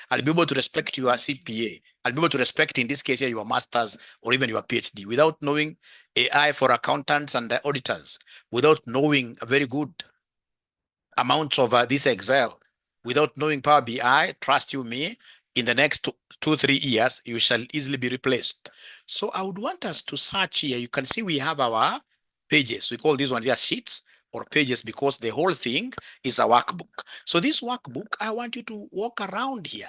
I'll be able to respect your CPA. I'll be able to respect, in this case here, your master's or even your PhD without knowing AI for accountants and the auditors, without knowing a very good amounts of this Excel, without knowing Power BI. Trust you me, in the next 2-3 years, you shall easily be replaced. So I would want us to search here. You can see we have our pages. We call these ones here sheets or pages because the whole thing is a workbook. So this workbook, I want you to walk around here.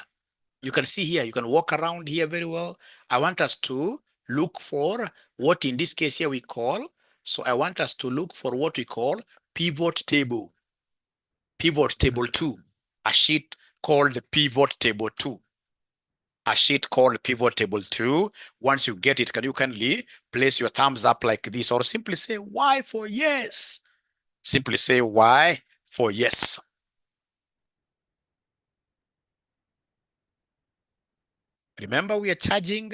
You can see here, you can walk around here very well. I want us to look for what in this case here we call, so I want us to look for what we call pivot table. Pivot table 2, a sheet called pivot table 2. A sheet called pivot table 2. Once you get it, can you kindly place your thumbs up like this, or simply say Y for yes? Simply say Y for yes. Remember, we are charging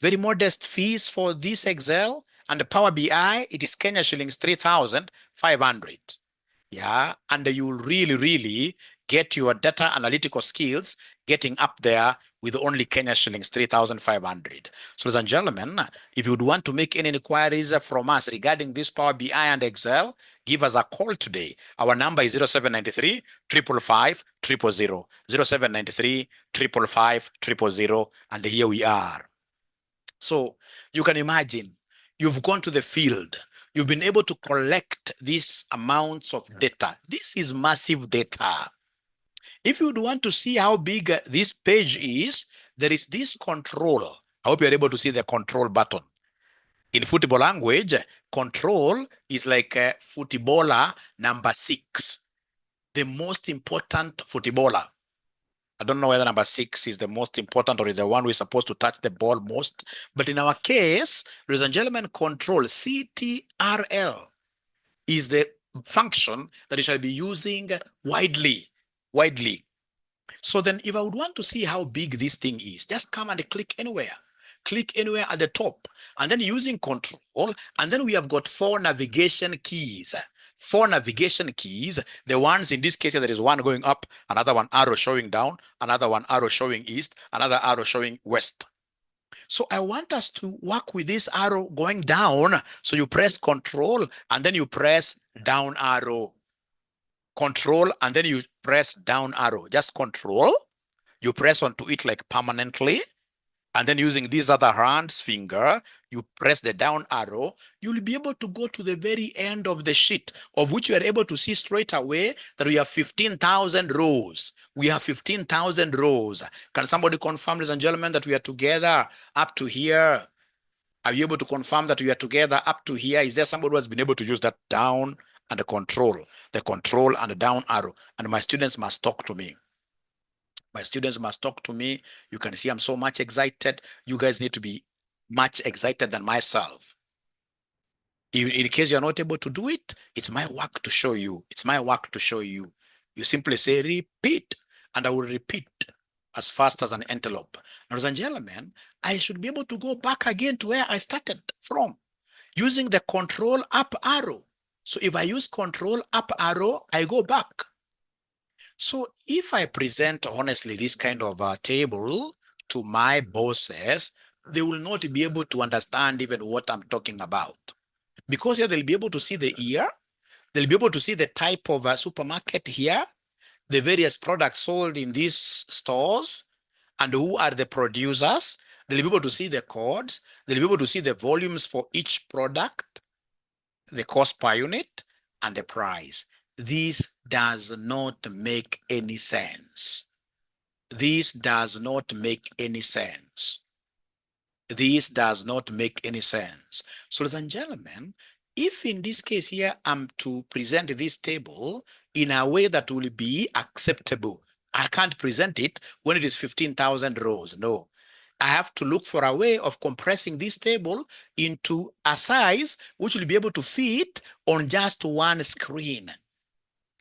very modest fees for this Excel, and the Power BI, it is Kenya shillings 3,500. Yeah, and you will really get your data analytical skills getting up there with only Kenya shillings 3,500. So, ladies and gentlemen, if you would want to make any inquiries from us regarding this Power BI and Excel, give us a call today. Our number is 0793 555 000, 0793 555 000, and here we are. So you can imagine, you've gone to the field, you've been able to collect these amounts of data. This is massive data. If you would want to see how big this page is, there is this control. I hope you're able to see the control button. In football language, control is like a footballer number 6, the most important footballer. I don't know whether number 6 is the most important or is the one who is supposed to touch the ball most. But in our case, ladies and gentlemen, control, CTRL, is the function that you shall be using widely. So then if I would want to see how big this thing is, just come and click anywhere. Click anywhere at the top. And then using control, and then we have got 4 navigation keys. 4 navigation keys. The ones in this case, there is one going up, another one arrow showing down, another one arrow showing east, another arrow showing west. So I want us to work with this arrow going down. So you press control and then you press down arrow. Control and then you press down arrow. Just control. You press onto it like permanently. And then using this other hand's finger, you press the down arrow, you'll be able to go to the very end of the sheet, of which you are able to see straight away that we have 15,000 rows. We have 15,000 rows. Can somebody confirm, ladies and gentlemen, that we are together up to here? Are you able to confirm that we are together up to here? Is there somebody who has been able to use that down and the control and the down arrow? And my students must talk to me. My students must talk to me. You can see I'm so much excited. You guys need to be much excited than myself. In case you're not able to do it, it's my work to show you. It's my work to show you. You simply say repeat, and I will repeat as fast as an antelope. Ladies and gentlemen, I should be able to go back again to where I started from, using the control up arrow. So if I use control up arrow, I go back. So if I present honestly this kind of a table to my bosses, they will not be able to understand even what I'm talking about. Because here they'll be able to see the year, they'll be able to see the type of a supermarket here, the various products sold in these stores, and who are the producers. They'll be able to see the codes, they'll be able to see the volumes for each product, the cost per unit, and the price. This does not make any sense. This does not make any sense. This does not make any sense. So, ladies and gentlemen, if in this case here, I'm to present this table in a way that will be acceptable, I can't present it when it is 15,000 rows. No. I have to look for a way of compressing this table into a size which will be able to fit on just one screen,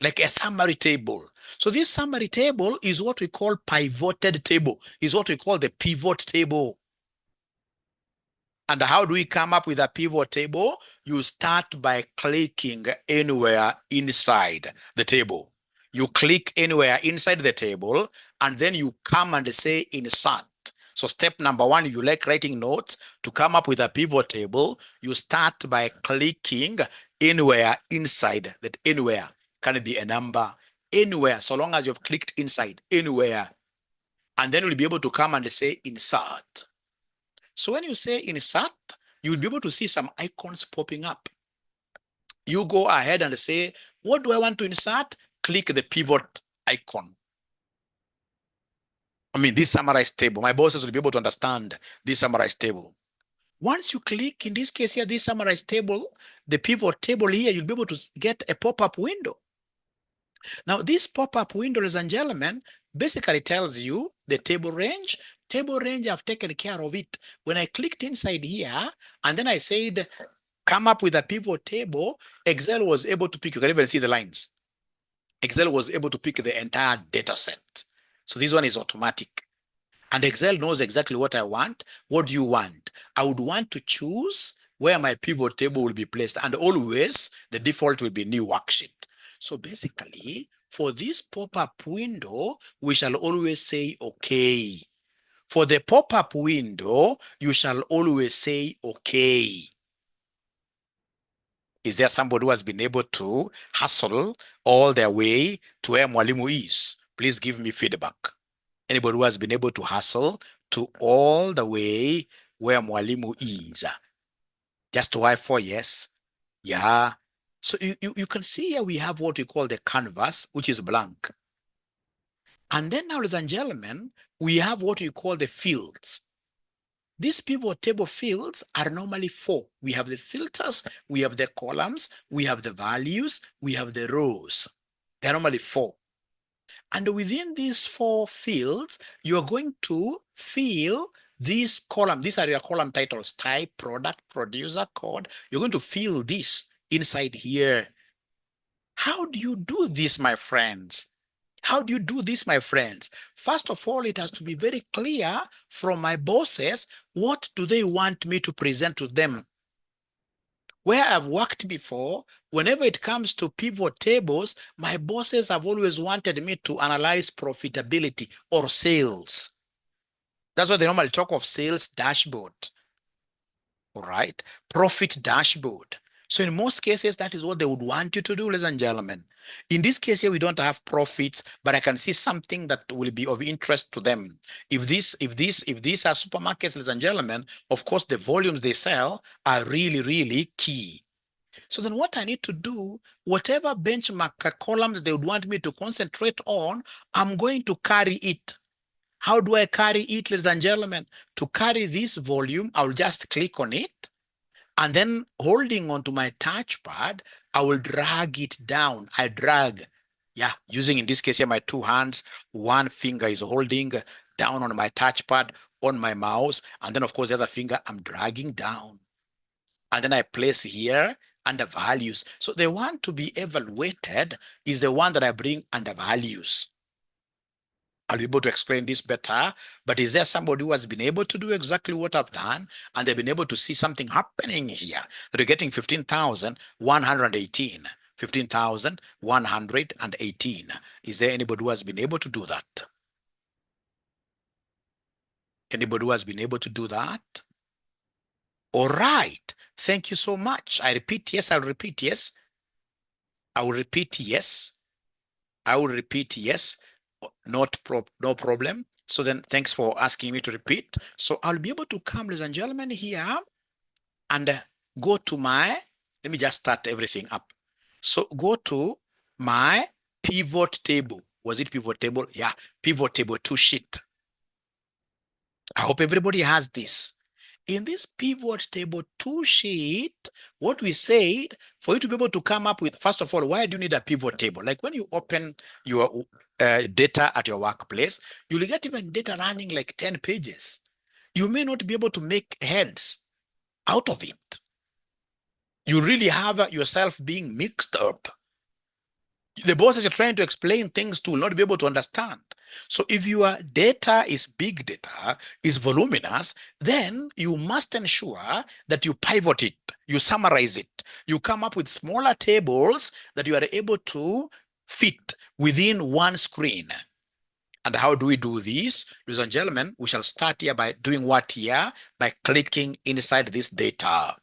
like a summary table. So this summary table is what we call pivoted table, is what we call the pivot table. And how do we come up with a pivot table? You start by clicking anywhere inside the table. You click anywhere inside the table, and then you come and say insert. So step number one, if you like writing notes, to come up with a pivot table, you start by clicking anywhere inside. That anywhere can be a number, anywhere, so long as you've clicked inside, anywhere. And then you'll be able to come and say insert. So when you say insert, you'll be able to see some icons popping up. You go ahead and say, what do I want to insert? Click the pivot icon. I mean, this summarized table. My bosses will be able to understand this summarized table. Once you click, in this case here, this summarized table, the pivot table here, you'll be able to get a pop-up window. Now, this pop-up window, ladies and gentlemen, basically tells you the table range. Table range, I've taken care of it. When I clicked inside here, and then I said, come up with a pivot table, Excel was able to pick, you can even see the lines. Excel was able to pick the entire data set. So this one is automatic. And Excel knows exactly what I want. What do you want? I would want to choose where my pivot table will be placed. And always, the default will be new worksheet. So basically, for this pop-up window, we shall always say, okay. For the pop-up window, you shall always say, okay. Is there somebody who has been able to hustle all their way to where Mwalimu is? Please give me feedback. Anybody who has been able to hustle to all the way where Mwalimu is? Just Y for yes. Yeah. So you can see here we have what we call the canvas, which is blank. And then now, ladies and gentlemen, we have what we call the fields. These pivot table fields are normally 4. We have the filters, we have the columns, we have the values, we have the rows. They're normally 4. And within these 4 fields, you're going to fill these columns. These are your column titles: type, product, producer, code. You're going to fill this inside here. How do you do this, my friends? How do you do this, my friends? First of all, it has to be very clear from my bosses, what do they want me to present to them? Where I've worked before, whenever it comes to pivot tables, my bosses have always wanted me to analyze profitability or sales. That's why they normally talk of sales dashboard. All right, profit dashboard. So in most cases, that is what they would want you to do, ladies and gentlemen. In this case here, we don't have profits, but I can see something that will be of interest to them. If these are supermarkets, ladies and gentlemen, of course, the volumes they sell are really, really key. So then what I need to do, whatever benchmark column that they would want me to concentrate on, I'm going to carry it. How do I carry it, ladies and gentlemen? To carry this volume, I'll just click on it. And then holding onto my touchpad, I will drag it down. I drag, using in this case here my 2 hands. One finger is holding down on my touchpad on my mouse. And then of course the other finger I'm dragging down. And then I place here under values. So the one to be evaluated is the one that I bring under values. I'll be able to explain this better, but is there somebody who has been able to do exactly what I've done, and they've been able to see something happening here, that you're getting 15,118, 15,118. Is there anybody who has been able to do that? Anybody who has been able to do that? All right, thank you so much. I repeat yes, I'll repeat yes. I will repeat yes. I will repeat yes. No problem. So then thanks for asking me to repeat. So I'll be able to come, ladies and gentlemen, here and go to my, let me just start everything up. So go to my pivot table. Was it pivot table? Yeah, pivot table 2 sheet. I hope everybody has this. In this pivot table 2 sheet, what we said, for you to be able to come up with, first of all, why do you need a pivot table? Like when you open your data at your workplace, you'll get even data running like 10 pages. You may not be able to make heads out of it. You really have yourself being mixed up. The bosses you're trying to explain things to will not be able to understand. So if your data is big data, is voluminous, then you must ensure that you pivot it, you summarize it, you come up with smaller tables that you are able to fit within one screen. And how do we do this? Ladies and gentlemen, we shall start here by doing what here? By clicking inside this data.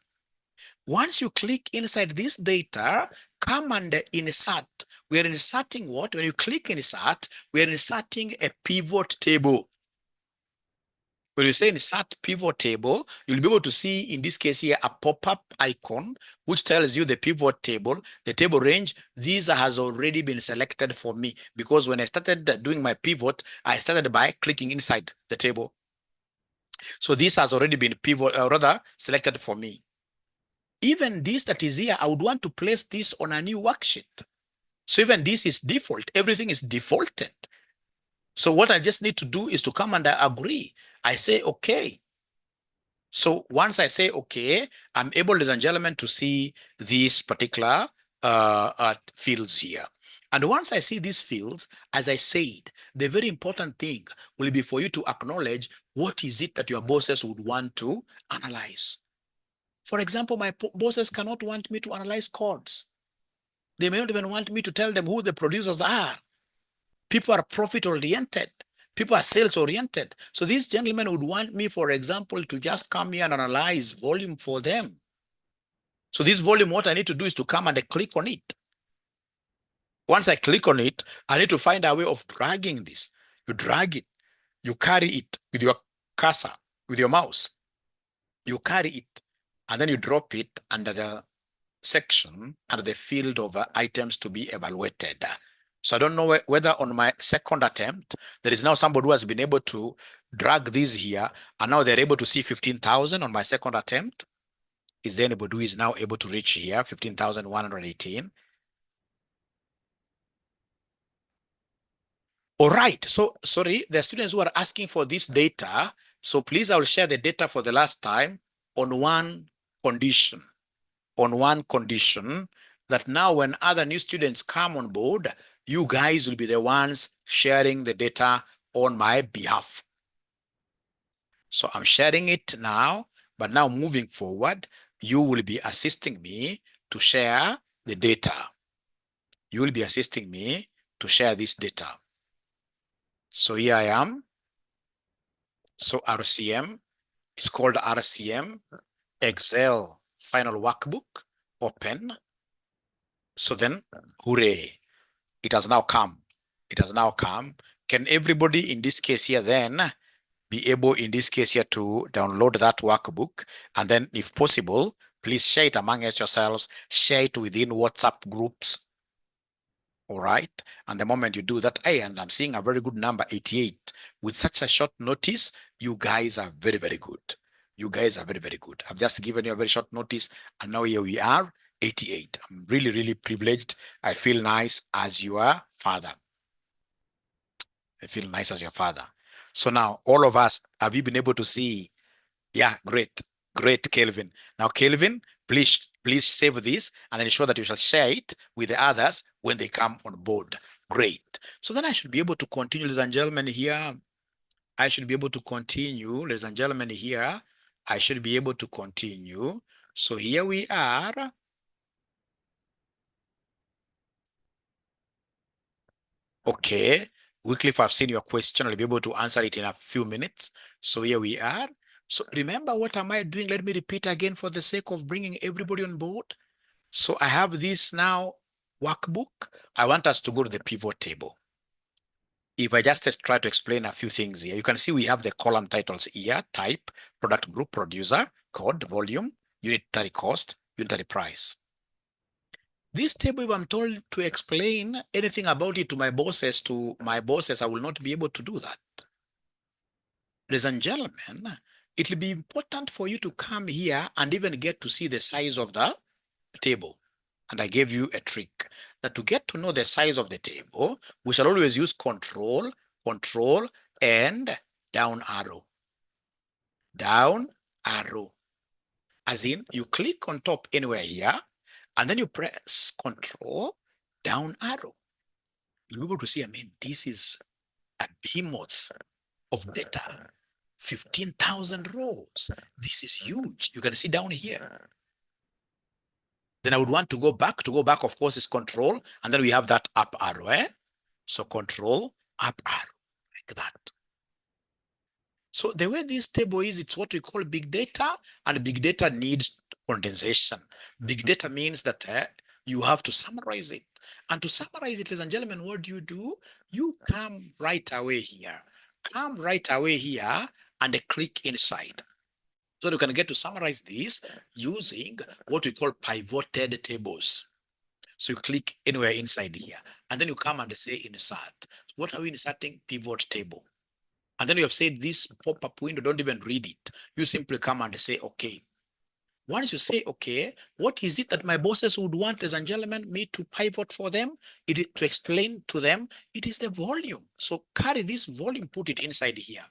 Once you click inside this data, come and insert. We are inserting what? When you click insert, we are inserting a pivot table. When you say insert pivot table, you'll be able to see, in this case here, a pop-up icon, which tells you the pivot table, the table range. This has already been selected for me, because when I started doing my pivot, I started by clicking inside the table. So this has already been selected for me. Even this that is here, I would want to place this on a new worksheet. So even this is default. Everything is defaulted. So what I just need to do is to come and agree. I say, okay. So once I say, okay, I'm able, ladies and gentlemen, to see these particular fields here. And once I see these fields, as I said, the very important thing will be for you to acknowledge what is it that your bosses would want to analyze. For example, my bosses cannot want me to analyze codes. They may not even want me to tell them who the producers are. People are profit-oriented. People are sales-oriented. So these gentlemen would want me, for example, to just come here and analyze volume for them. So this volume, what I need to do is to come and click on it. Once I click on it, I need to find a way of dragging this. You drag it. You carry it with your cursor, with your mouse. You carry it, and then you drop it under the section, under the field of items to be evaluated. So I don't know whether on my second attempt, there is now somebody who has been able to drag this here, and now they're able to see 15,000 on my second attempt. Is there anybody who is now able to reach here, 15,118? All right, so sorry, the students who are asking for this data, so please, I will share the data for the last time on one condition. On one condition, that now when other new students come on board, you guys will be the ones sharing the data on my behalf. So I'm sharing it now, but now moving forward, you will be assisting me to share the data. You will be assisting me to share this data. So here I am. So RCM, it's called RCM, Excel final workbook, open. So then, hooray, it has now come. It has now come. Can everybody in this case here then be able in this case here to download that workbook? And then if possible, please share it among yourselves, share it within WhatsApp groups. All right. And the moment you do that, hey, and I'm seeing a very good number, 88. With such a short notice, you guys are very, very good. You guys are very, very good. I've just given you a very short notice, and now here we are, 88. I'm really, really privileged. I feel nice as your father. I feel nice as your father. So now, all of us, have you been able to see? Yeah, great. Great, Kelvin. Now, Kelvin, please save this and ensure that you shall share it with the others when they come on board. Great. So then I should be able to continue, ladies and gentlemen, here. I should be able to continue, ladies and gentlemen, here. I should be able to continue. So here we are. Okay. Wycliffe, I've seen your question. I'll be able to answer it in a few minutes. So here we are. So remember, what am I doing? Let me repeat again for the sake of bringing everybody on board. So I have this now workbook. I want us to go to the pivot table. If I just try to explain a few things here, you can see we have the column titles here: type, product group, producer, code, volume, unitary cost, unitary price. This table, if I'm told to explain anything about it to my bosses, I will not be able to do that. Ladies and gentlemen, it will be important for you to come here and even get to see the size of the table. And I gave you a trick that to get to know the size of the table, we shall always use control, and down arrow. Down arrow. As in, you click on top anywhere here, and then you press control, down arrow. You'll be able to see, I mean, this is a behemoth of data. 15,000 rows. This is huge. You can see down here. Then I would want to go back. To go back, of course, is control. And then we have that up arrow. So control up arrow like that. So the way this table is, it's what we call big data, and big data needs condensation. Big data means that you have to summarize it. And to summarize it, ladies and gentlemen, what do? You come right away here. Come right away here and click inside. So you can get to summarize this using what we call pivoted tables. So you click anywhere inside here, and then you come and say insert. What are we inserting? Pivot table. And then you have said this pop-up window, don't even read it. You simply come and say, okay. Once you say, okay, what is it that my bosses would want, ladies and gentlemen, me to pivot for them? To explain to them, it is the volume. So carry this volume, put it inside here.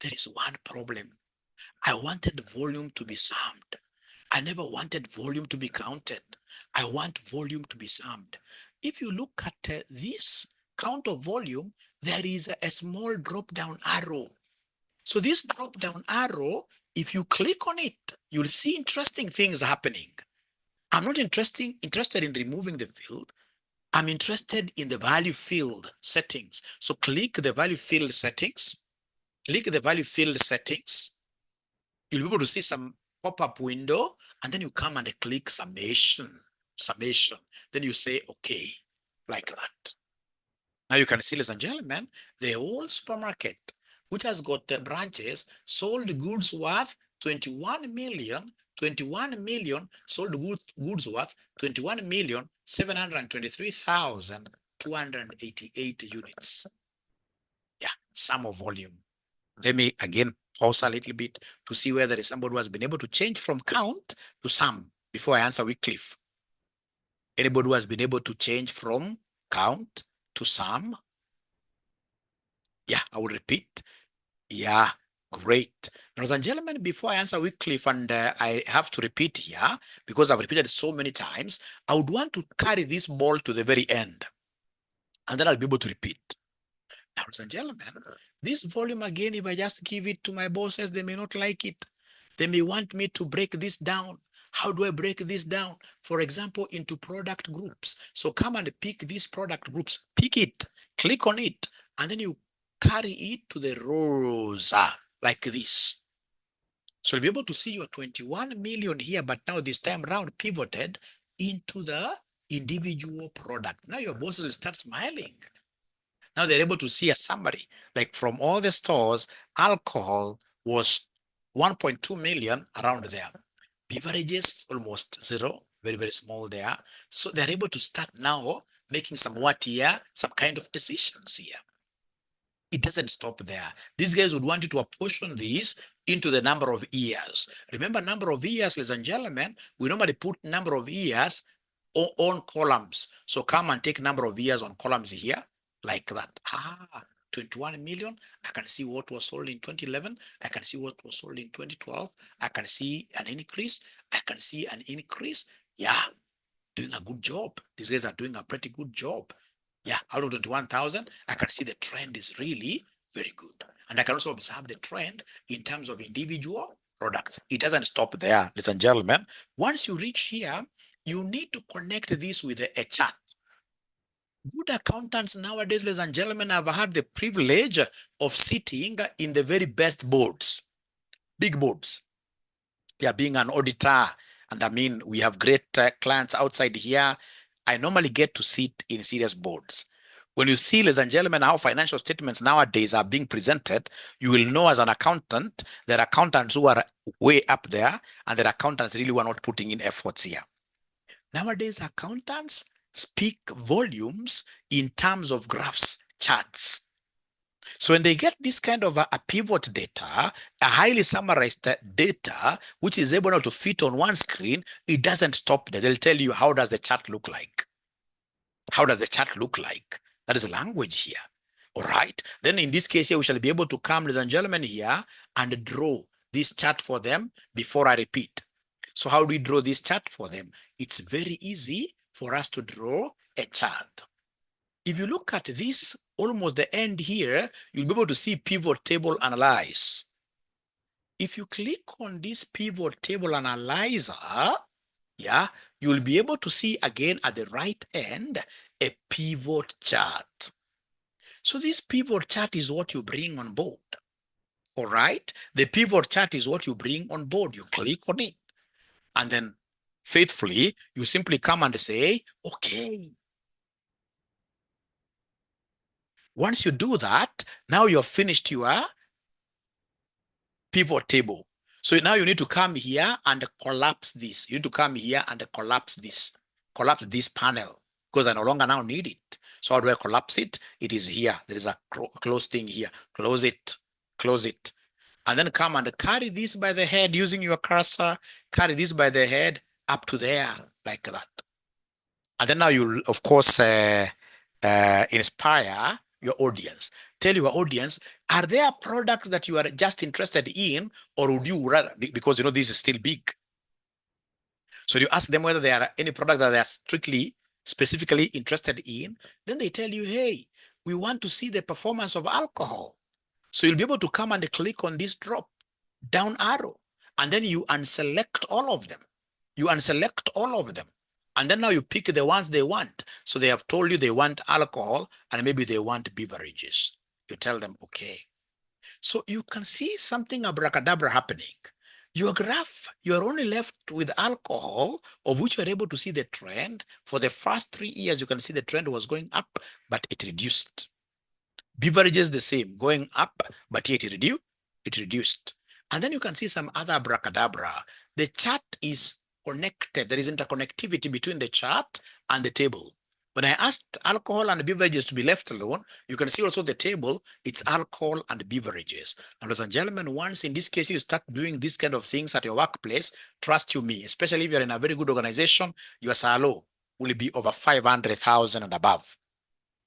There is one problem. I wanted volume to be summed. I never wanted volume to be counted. I want volume to be summed. If you look at this count of volume, there is a small drop-down arrow. So this drop-down arrow, if you click on it, you'll see interesting things happening. I'm not interested in removing the field. I'm interested in the value field settings. So click the value field settings. Click the value field settings. You'll be able to see some pop-up window, and then you come and click summation. Then you say, okay, like that. Now you can see, ladies and gentlemen, the whole supermarket, which has got branches, sold goods worth 21 million, sold goods worth 21,723,288 units. Yeah, sum of volume. Let me again pause a little bit to see whether there is somebody who has been able to change from count to sum before I answer Wycliffe. Anybody who has been able to change from count to sum? Yeah, I will repeat. Yeah, great. Ladies and gentlemen, before I answer Wycliffe, and I have to repeat here, because I've repeated so many times, I would want to carry this ball to the very end, and then I'll be able to repeat. Now, ladies and gentlemen, this volume again, if I just give it to my bosses, they may not like it. They may want me to break this down. How do I break this down? For example, into product groups. So come and pick these product groups, pick it, click on it, and then you carry it to the rows like this. So you'll be able to see your 21 million here, but now this time round pivoted into the individual product. Now your bosses will start smiling. Now they're able to see a summary, like from all the stores, alcohol was 1.2 million around there. Beverages, almost zero, very, very small there. So they're able to start now making some some kind of decisions here. It doesn't stop there. These guys would want you to apportion these into the number of years. Remember, number of years, ladies and gentlemen, we normally put number of years on columns. So come and take number of years on columns here, like that. 21 million. I can see what was sold in 2011. I can see what was sold in 2012. I can see an increase. I can see an increase. Yeah, doing a good job. These guys are doing a pretty good job. Yeah, out of 21,000, I can see the trend is really very good. And I can also observe the trend in terms of individual products. It doesn't stop there, ladies and gentlemen. Once you reach here, you need to connect this with a chart. Good accountants nowadays, ladies and gentlemen, have had the privilege of sitting in the very best boards, big boards. Yeah, being an auditor, and I mean, we have great clients outside here. I normally get to sit in serious boards. When you see, ladies and gentlemen, how financial statements nowadays are being presented, you will know as an accountant, there are accountants who are way up there, and there are accountants really who are not putting in efforts here. Nowadays, accountants speak volumes in terms of graphs, charts. So when they get this kind of a pivot data, a highly summarized data, which is able to fit on one screen, it doesn't stop there. They'll tell you, how does the chart look like? How does the chart look like? That is language here. All right. Then in this case here, we shall be able to come, ladies and gentlemen, here and draw this chart for them before I repeat. So how do we draw this chart for them? It's very easy for us to draw a chart. If you look at this, almost the end here, you'll be able to see pivot table analyze. If you click on this pivot table analyzer, yeah, you'll be able to see again at the right end a pivot chart. So this pivot chart is what you bring on board. All right. The pivot chart is what you bring on board. You click on it. And then faithfully, you simply come and say, okay. Once you do that, now you've finished your pivot table. So now you need to come here and collapse this. You need to come here and collapse this panel, because I no longer now need it. So how do I collapse it? It is here. There is a close thing here. Close it, close it. And then come and carry this by the head using your cursor. Carry this by the head up to there, like that. And then now you, of course, inspire your audience. Tell your audience, are there products that you are just interested in, or would you rather, because you know this is still big. So you ask them whether there are any products that they are specifically interested in. Then they tell you, hey, we want to see the performance of alcohol. So you'll be able to come and click on this drop down arrow, and then you unselect all of them. You unselect all of them. And then now you pick the ones they want. So they have told you they want alcohol and maybe they want beverages. You tell them, okay. So you can see something abracadabra happening. Your graph, you're only left with alcohol, of which you're able to see the trend. For the first 3 years, you can see the trend was going up, but it reduced. Beverages the same, going up, but yet it reduced. And then you can see some other abracadabra. The chart is connected. There is interconnectivity between the chart and the table. When I asked alcohol and beverages to be left alone, you can see also the table, it's alcohol and beverages. And ladies and gentlemen, once in this case you start doing these kind of things at your workplace, trust you me, especially if you're in a very good organization, your salary will be over 500,000 and above,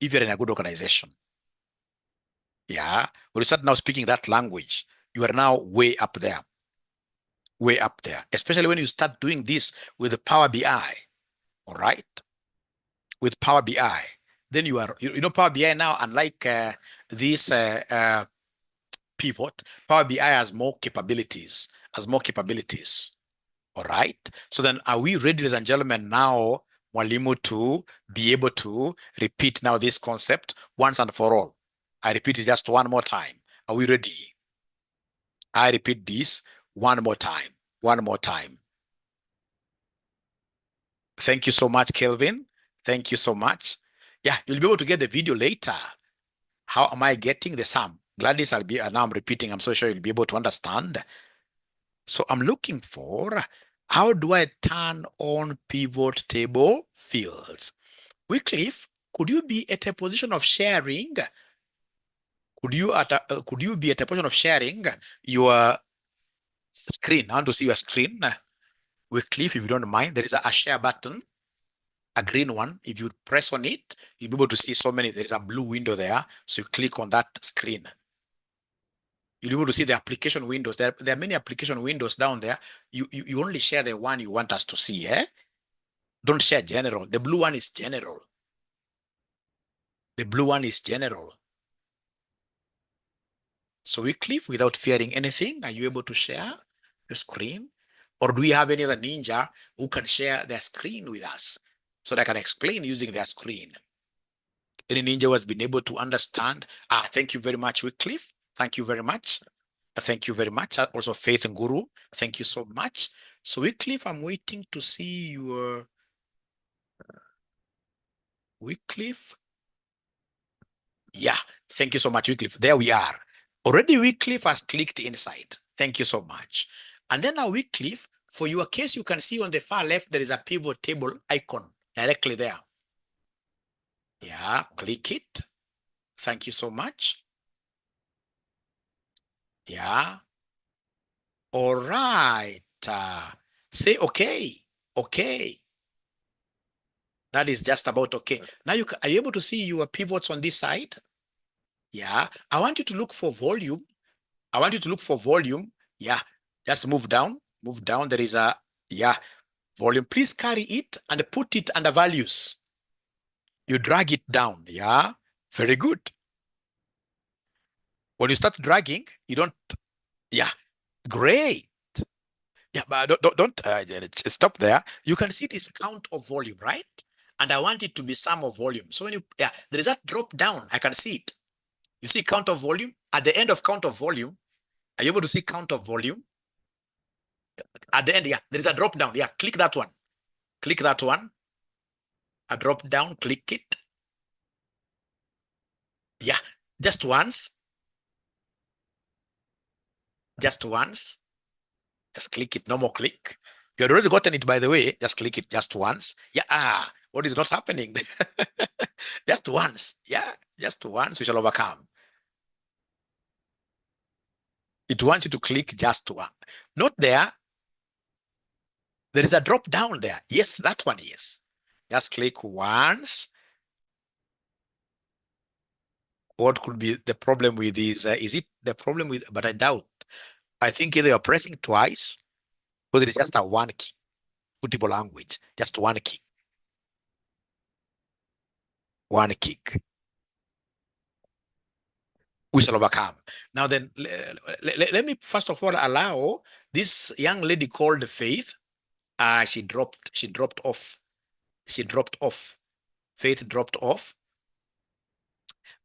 if you're in a good organization. Yeah, when you start now speaking that language, you are now way up there. Way up there, especially when you start doing this with the Power BI, all right? With Power BI, then you are, you know, Power BI now, unlike this pivot, Power BI has more capabilities, all right? So then are we ready, ladies and gentlemen, now, Mwalimu, to be able to repeat now this concept once and for all? I repeat it just one more time. Are we ready? I repeat this one more time. One more time. Thank you so much, Kelvin. Thank you so much. Yeah, you'll be able to get the video later. How am I getting the sum? Gladys, now I'm repeating. I'm so sure you'll be able to understand. So I'm looking for, how do I turn on pivot table fields? Wycliffe, could you be at a position of sharing? Could you be at a position of sharing your screen? I want to see your screen. Wycliffe, if you don't mind, there is a share button, a green one. If you press on it, you'll be able to see so many. There is a blue window there. So you click on that screen. You'll be able to see the application windows. There are many application windows down there. You only share the one you want us to see. Don't share general. The blue one is general. The blue one is general. So Wycliffe, without fearing anything, are you able to share your screen? Or do we have any other ninja who can share their screen with us so that I can explain using their screen? Any ninja who has been able to understand? Thank you very much, Wycliffe. Thank you very much. Thank you very much. Also, Faith and Guru, thank you so much. So Wycliffe, I'm waiting to see your Wycliffe. Yeah, thank you so much, Wycliffe. There we are. Already Wycliffe has clicked inside. Thank you so much. And then now Wycliffe, for your case, you can see on the far left, there is a pivot table icon directly there. Yeah, click it. Thank you so much. Yeah. All right. Say okay. Okay. That is just about okay. Now are you able to see your pivots on this side? Yeah. I want you to look for volume. I want you to look for volume. Yeah. Just move down. Move down. There is a, yeah, volume. Please carry it and put it under values. You drag it down. Yeah. Very good. When you start dragging, you don't, yeah, great. Yeah, but don't stop there. You can see this count of volume, right? And I want it to be sum of volume. So when you, yeah, there is that drop down. I can see it. You see count of volume? At the end of count of volume, are you able to see count of volume? At the end, yeah, there is a drop down. Yeah, click that one. Click that one. A drop down, click it. Yeah, just once. Just once. Just click it. No more click. You had already gotten it, by the way. Just click it just once. Yeah. What is not happening? Just once. Yeah. Just once. We shall overcome. It wants you to click just one. Note there, there is a drop down there. Yes, that one. Yes. Just click once. What could be the problem with this? Is it the problem with, but I doubt. I think either you're pressing twice because it is just a one key, football language, just one key. One kick. We shall overcome. Now then, let me first of all allow this young lady called Faith. She dropped off. She dropped off. Faith dropped off.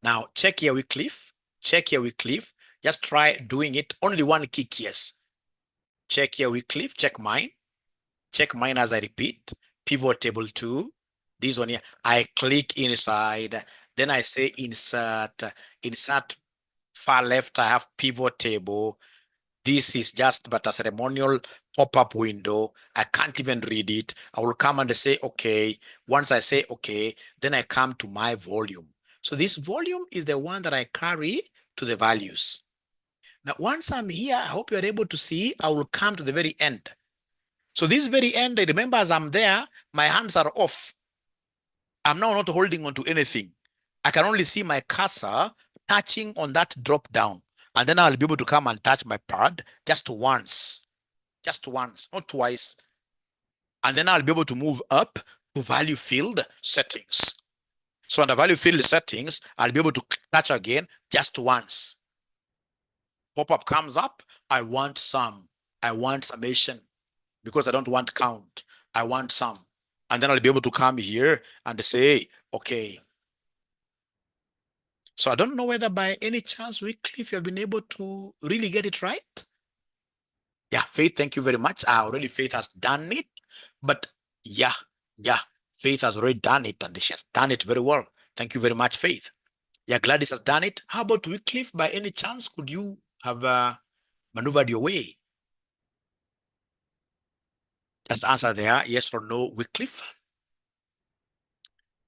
Now check here with Cliff. Check here with Cliff. Just try doing it. Only one kick, yes. Check here with Cliff. Check mine. Check mine as I repeat. Pivot table 2. This one here. I click inside. Then I say insert. Insert far left. I have pivot table. This is just but a ceremonial pop-up window. I can't even read it. I will come and say, okay. Once I say, okay, then I come to my volume. So this volume is the one that I carry to the values. Now, once I'm here, I hope you're able to see, I will come to the very end. So this very end, remember as I'm there, my hands are off. I'm now not holding on to anything. I can only see my cursor touching on that drop down. And then I'll be able to come and touch my pad just once, not twice. And then I'll be able to move up to value field settings. So under value field settings, I'll be able to touch again just once. Pop-up comes up. I want sum. I want summation because I don't want count. I want sum. And then I'll be able to come here and say, okay. So I don't know whether by any chance, Wycliffe, you have been able to really get it right. Yeah, Faith, thank you very much. Already Faith has done it. But yeah, Faith has already done it and she has done it very well. Thank you very much, Faith. Yeah, Gladys has done it. How about Wycliffe? By any chance, could you have maneuvered your way? Just answer there, yes or no, Wycliffe.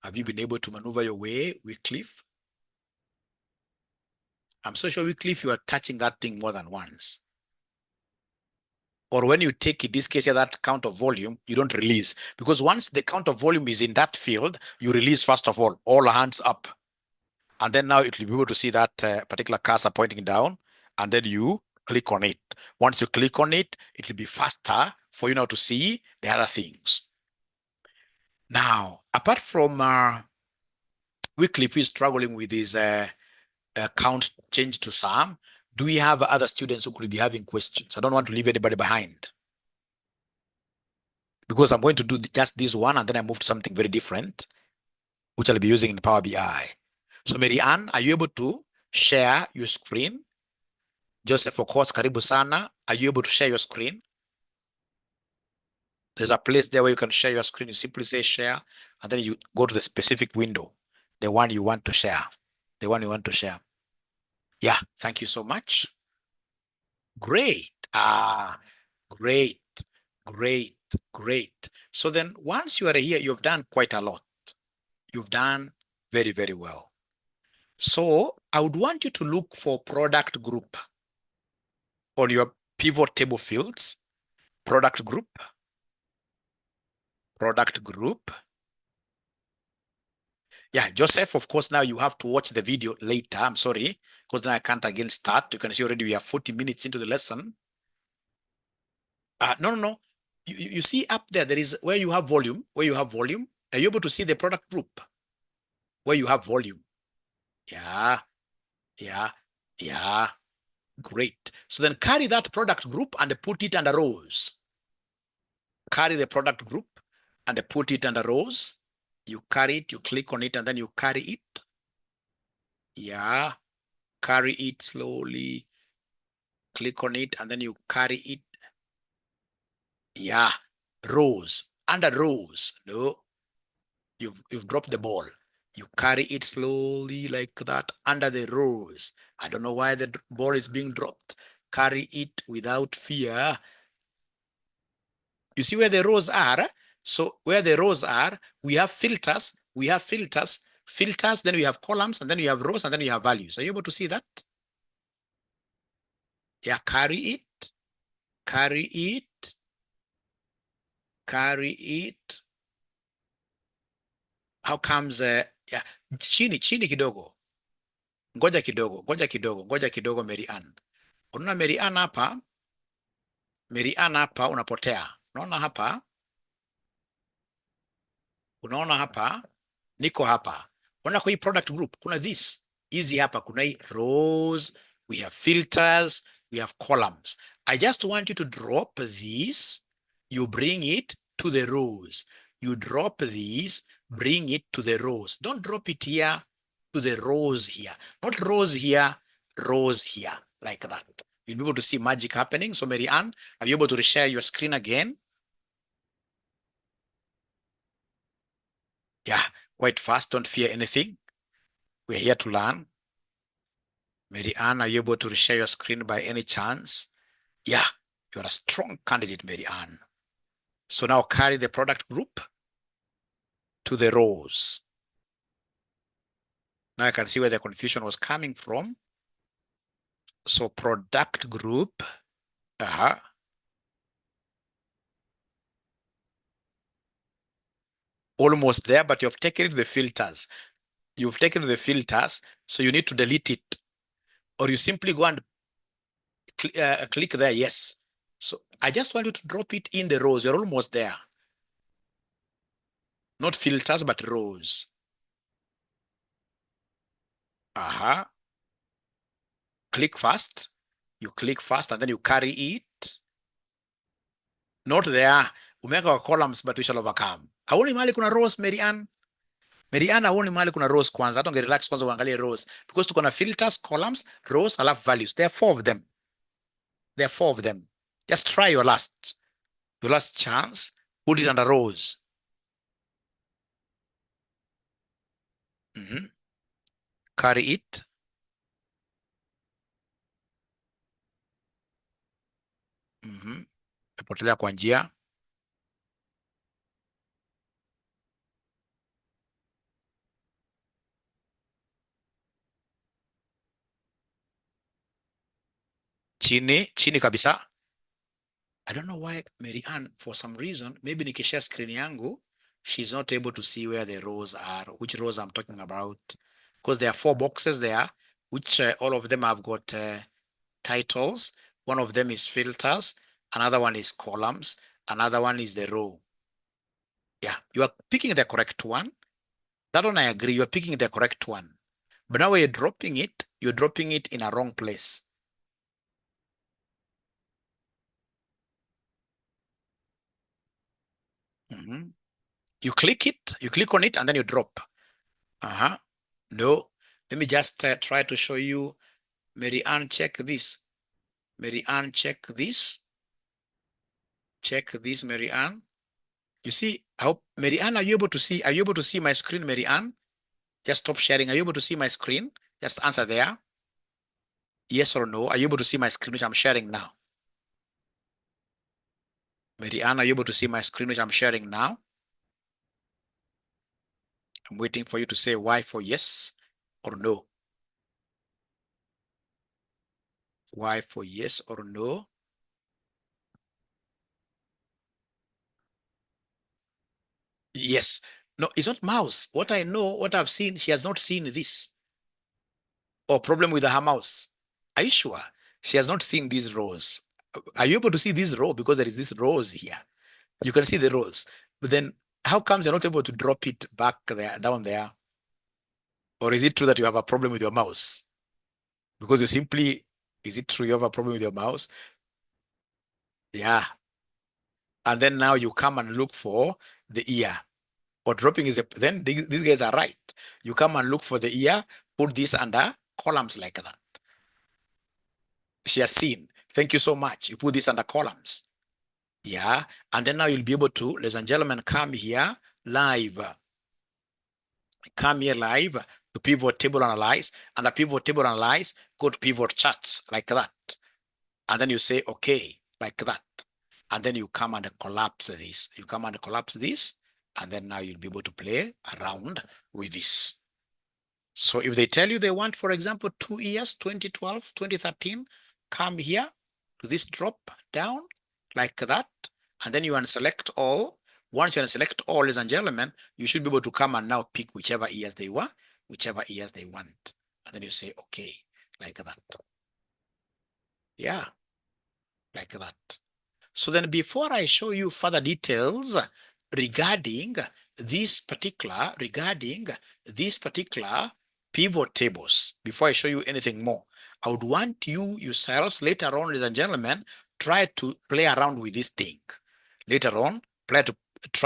Have you been able to maneuver your way, Wycliffe? I'm so sure, Wycliffe, you are touching that thing more than once. Or when you take, in this case, that count of volume, you don't release. Because once the count of volume is in that field, you release first of all hands up. And then now it will be able to see that particular cursor pointing down. And then you click on it. Once you click on it, it will be faster for you now to see the other things. Now, apart from Wycliffe is struggling with his count change to sum, do we have other students who could be having questions? I don't want to leave anybody behind, because I'm going to do just this one and then I move to something very different, which I'll be using in Power BI. So Mary Ann, are you able to share your screen? Joseph Okot, karibu sana. Are you able to share your screen? There's a place there where you can share your screen. You simply say share, and then you go to the specific window, the one you want to share, the one you want to share. Yeah, thank you so much. Great. Great, great, great. So then once you are here, you've done quite a lot. You've done very, very well. So I would want you to look for product group on your pivot table fields, product group. Yeah, Joseph, of course, now you have to watch the video later. I'm sorry, because then I can't again start. You can see already we are 40 minutes into the lesson. No. You see up there, there is where you have volume, Are you able to see the product group? Where you have volume. Yeah. Great. So then carry that product group and put it under rows. Carry the product group and put it under rows. You carry it, you click on it, and then you carry it. Yeah. carry it slowly, click on it, and then you carry it. Yeah, rows, under rows. No, you've dropped the ball. You carry it slowly like that under the rows. I don't know why the ball is being dropped. Carry it without fear. You see where the rows are? So where the rows are, we have filters, filters, then we have columns, and then we have rows, and then we have values. Are you able to see that? Yeah, carry it, carry it, carry it. How comes, yeah, chini kidogo. Ngoja kidogo, Mary Ann. Unaona Mary Ann hapa? Mary Ann hapa unapotea. Unaona hapa? Niko hapa. Unaona kwa hii product group kuna this. Hizi hapa kuna hii rows, we have filters, we have columns. I just want you to drop this, you bring it to the rows. You drop these, bring it to the rows. Don't drop it here to the rows here. Not rows here, rows here, like that. You'll be able to see magic happening. So Mary Ann, are you able to reshare your screen again? Yeah, quite fast. Don't fear anything. We're here to learn. Mary Ann, are you able to reshare your screen by any chance? Yeah, you're a strong candidate, Mary Ann. So now carry the product group to the rows. Now I can see where the confusion was coming from. So product group, almost there, but you've taken it to the filters. You've taken to the filters, so you need to delete it. Or you simply go and click there, yes. So I just want you to drop it in the rows. You're almost there. Not filters, but rows. Click first. You click first and then you carry it. Not there. Umeweka columns, but we shall overcome. Haoni mahali kuna rows, Mary Ann? Mary Ann, haoni mahali kuna rows kwanza. Hata ungerelax kwanza uangalie rows. Because tuko na filters, columns, rows, alafu values. There are 4 of them. There are 4 of them. Just try your last chance. Put it under rows. Carry it. Potelea kwa njia. Chini kabisa. I don't know why Mary Ann, for some reason, maybe nikishare screen yangu, she's not able to see where the rows are, which rows I'm talking about. Because there are 4 boxes there, which all of them have got titles. One of them is filters. Another one is columns. Another one is the row. Yeah, you are picking the correct one. That one I agree, you're picking the correct one. But now when you're dropping it in a wrong place. You click on it, and then you drop. No, let me just try to show you. Mary Ann, check this. Mary Ann, check this. Check this, Mary Ann. You see, Mary Ann, are you able to see my screen, Mary Ann? Just stop sharing. Are you able to see my screen? Just answer there. Yes or no. Are you able to see my screen, which I'm sharing now? Mary Ann, are you able to see my screen, which I'm sharing now? I'm waiting for you to say Y for yes or no. Y for yes or no. Yes. No, it's not mouse. What I know, what I've seen, she has not seen this. Or problem with her mouse. Are you sure? She has not seen these rows. Are you able to see this row? Because there is this rows here. You can see the rows. But then how comes you're not able to drop it back there, down there? Or is it true that you have a problem with your mouse? Because is it true you have a problem with your mouse? Yeah. And then now you come and look for the ear. Or dropping then these guys are right. You come and look for the ear, put this under columns like that. She has seen. Thank you so much. You put this under columns. Yeah. And then now you'll be able to, ladies and gentlemen, come here live. Come here live to pivot table analyze. And a pivot table analyze, go to pivot charts like that. And then you say, okay, like that. And then you come and collapse this. You come and collapse this. And then now you'll be able to play around with this. So if they tell you they want, for example, 2 years, 2012, 2013, come here to this drop down like that. And then you unselect all. Once you unselect all, ladies and gentlemen, you should be able to come and now pick whichever years they want. And then you say, okay, like that. Yeah, like that. So then before I show you further details regarding these particular pivot tables, before I show you anything more, I would want you yourselves later on, ladies and gentlemen, try to play around with this thing. Later on, try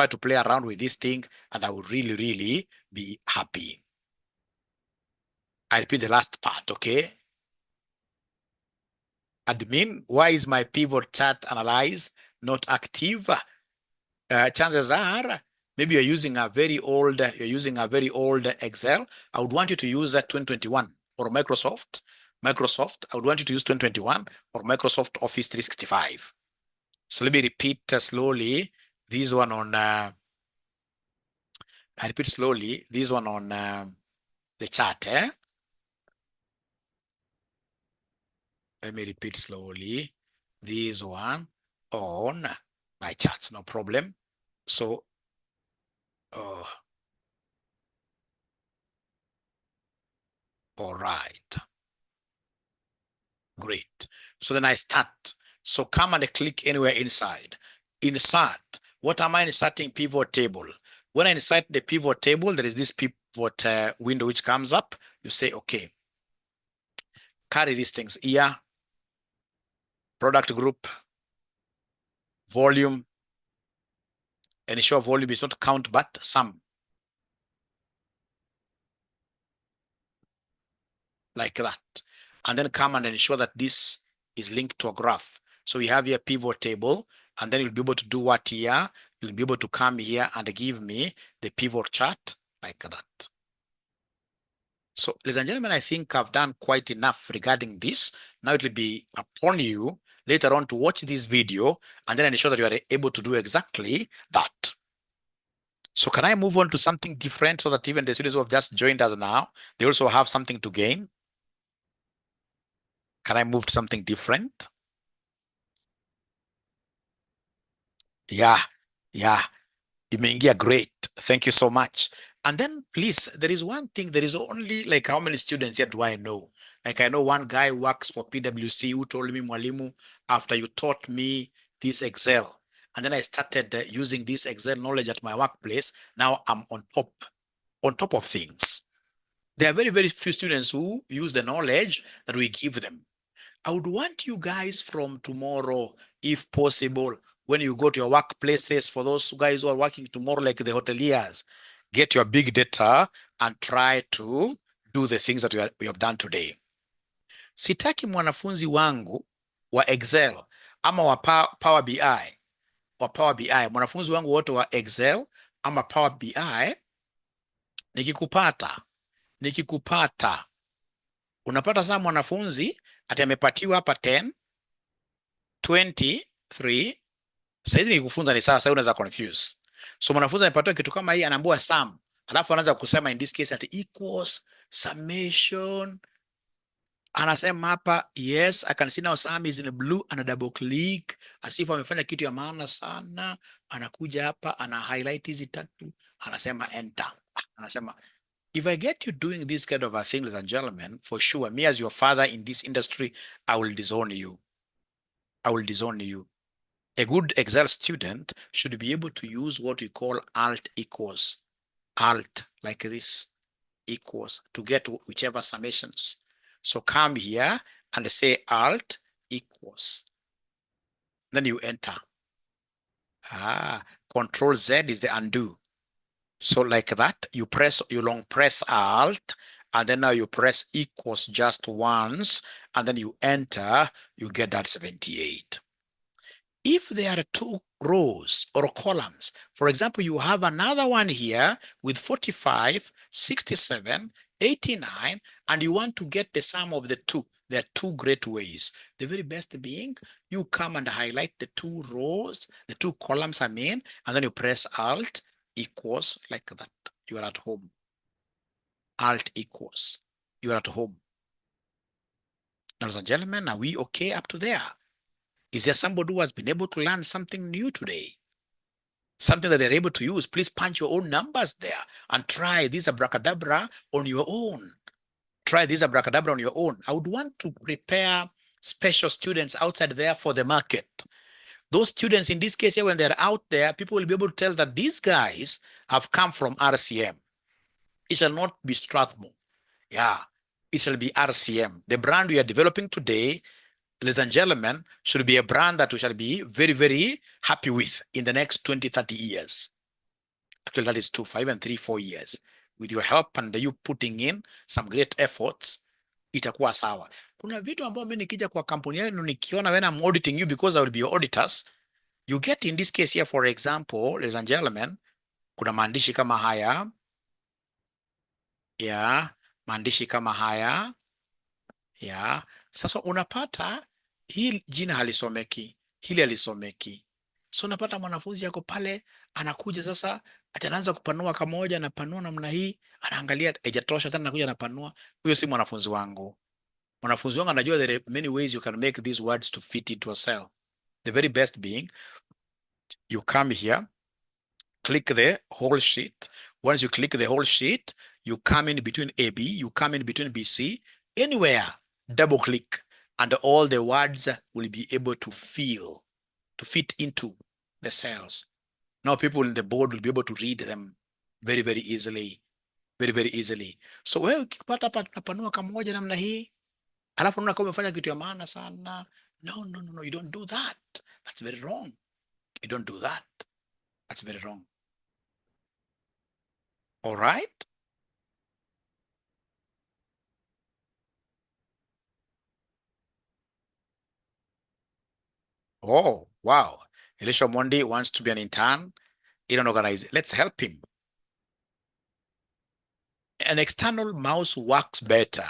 to play around with this thing, and I will really, really be happy. I repeat the last part, okay? Admin, why is my pivot chart analyze not active? Chances are maybe you're using a very old Excel. I would want you to use that 2021 or Microsoft. I would want you to use 2021 or Microsoft Office 365. So let me repeat slowly. This one on I repeat slowly. This one on the chart. Let me repeat slowly. This one on my charts, no problem. So, all right. Great. So then I start. So come and click anywhere inside. Insert. What am I inserting? Pivot table. When I insert the pivot table, there is this pivot window which comes up. You say, okay, carry these things here. Product group, volume, ensure volume is not count but sum. Like that. And then come and ensure that this is linked to a graph. So we have here pivot table, and then you'll be able to do what here? You'll be able to come here and give me the pivot chart like that. So, ladies and gentlemen, I think I've done quite enough regarding this. Now it will be upon you later on to watch this video and then ensure that you are able to do exactly that. So can I move on to something different so that even the students who have just joined us now, they also have something to gain? Can I move to something different? Yeah. Imeingia, great. Thank you so much. And then please, there is one thing, there is only like how many students here do I know? Like I know one guy who works for PwC who told me, Mwalimu, after you taught me this Excel, and then I started using this Excel knowledge at my workplace, now I'm on top of things. There are very, very few students who use the knowledge that we give them. I would want you guys from tomorrow, if possible, when you go to your workplaces, for those guys who are working tomorrow, like the hoteliers, get your big data and try to do the things that we have done today. Sitaki mwanafunzi wangu wa Excel ama wa Power BI, mwanafunzi wangu wote wa Excel ama Power BI, nikikupata unapata saa mwanafunzi ati amepatiwa hapa 10, 23. Saizi nikikufunza ni sawa, sasa unaweza confuse. So mwanafunzi amepatiwa kitu kama hii, anaambiwa sum, alafu anaanza kusema in this case ati equals summation. Anasema hapa yes, I can see now sum is in blue, ana double click as if amefanya kitu ya maana sana. Anakuja hapa ana highlight hizi tatu, anasema enter. Anasema if I get you doing this kind of a thing, ladies and gentlemen, for sure, me as your father in this industry, I will disown you. A good Excel student should be able to use what we call alt equals. Alt, like this, equals, to get whichever summations. So come here and say alt equals. Then you enter. Control Z is the undo. So like that, you long press alt, and then now you press equals just once, and then you enter, you get that 78. If there are two rows or columns, for example, you have another one here with 45, 67, 89, and you want to get the sum of the two, there are two great ways. The very best being, you come and highlight the two rows, the two columns, I mean, and then you press Alt equals like that. You are at home. Alt equals. You are at home. Ladies and gentlemen, are we okay up to there? Is there somebody who has been able to learn something new today? Something that they're able to use? Please punch your own numbers there and try this abracadabra on your own. Try this abracadabra on your own. I would want to prepare special students outside there for the market. Those students, in this case here, when they're out there, people will be able to tell that these guys have come from RCM. It shall not be Strathmore. Yeah, it shall be RCM. The brand we are developing today, ladies and gentlemen, should be a brand that we shall be very, very happy with in the next 20, 30 years. Actually, that is 2, 5, and 3, 4 years. With your help and you putting in some great efforts, itakuwa sawa. Kuna vitu ambao mimi nikija kwa kampuni yenu nikiona when I'm auditing you because I will be your auditors, you get in this case here, for example, ladies and gentlemen, kuna maandishi kama haya, ya maandishi kama haya, ya sasa unapata hii jina halisomeki, hili halisomeki. So unapata mwanafunzi yako pale anakuja sasa, ataanza kupanua kamoja, anapanua namna hii, anaangalia haijatosha tena, anakuja anapanua. Huyo si mwanafunzi wangu. Mwanafunzi wangu anajua there are many ways you can make these words to fit into a cell. The very best being, you come here, click the whole sheet. Once you click the whole sheet, you come in between AB, you come in between BC, anywhere, double click, and all the words will be able to fit into the cells. Now people in the board will be able to read them very, very easily. Very, very easily. So wewe ukipata hapa tunapanua kamoja namna hii, alafu unaona kama umefanya kitu ya maana sana. No, you don't do that. That's very wrong. You don't do that. That's very wrong. All right? Oh, wow. Elisha Mondi wants to be an intern in an organization. Let's help him. An external mouse works better.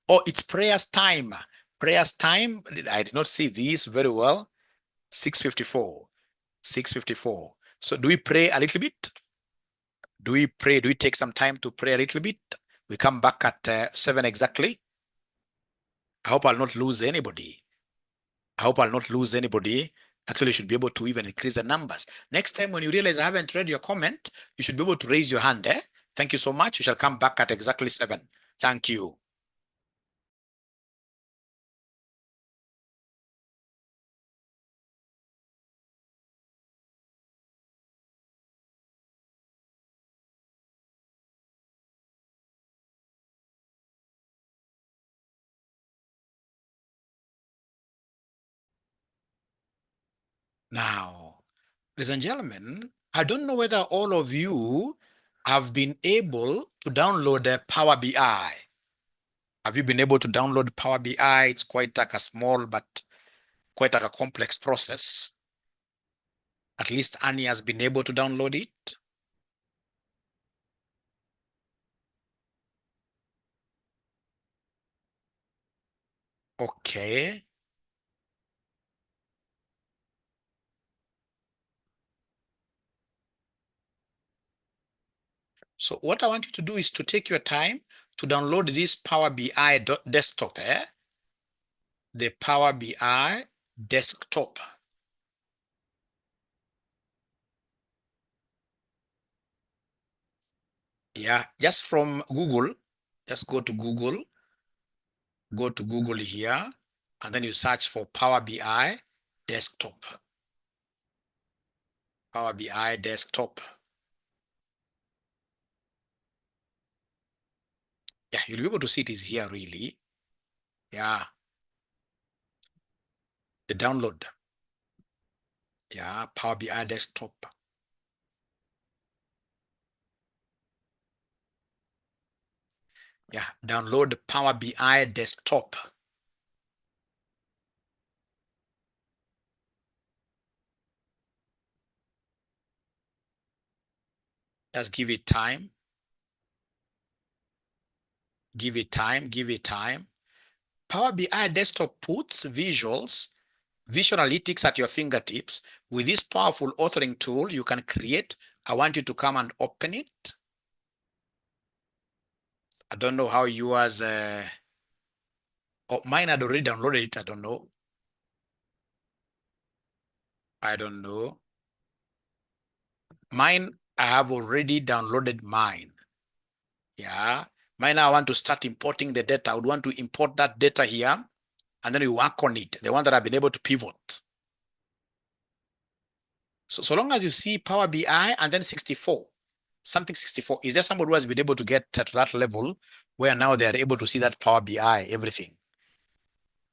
Oh, it's prayers time. Prayers time. I did not see this very well. 6:54. 6:54. So do we pray a little bit? Do we pray? Do we take some time to pray a little bit? We come back at 7 exactly. I hope I'll not lose anybody. I hope I'll not lose anybody. Actually, you should be able to even increase the numbers. Next time when you realize I haven't read your comment, you should be able to raise your hand. Thank you so much. We shall come back at exactly 7. Thank you. Now, ladies and gentlemen, I don't know whether all of you have been able to download the Power BI. Have you been able to download Power BI? It's quite like a small but quite like a complex process. At least Annie has been able to download it. Okay. So what I want you to do is to take your time to download this Power BI desktop, the Power BI desktop. Yeah, just from Google, just go to Google here, and then you search for Power BI desktop. Power BI desktop. Yeah, you'll be able to see it is here really. Yeah. The download. Yeah, Power BI desktop. Yeah, download Power BI desktop. Just give it time. Give it time. Give it time. Power BI desktop puts visuals, visual analytics at your fingertips. With this powerful authoring tool, you can create. I want you to come and open it. I don't know how yours, oh, mine had already downloaded it. I don't know. I don't know. Mine, I have already downloaded mine. Yeah. Mine, I want to start importing the data. I would want to import that data here, and then we work on it. The one that I've been able to pivot. So long as you see Power BI and then 64, something 64, is there somebody who has been able to get to that level where now they are able to see that Power BI, everything?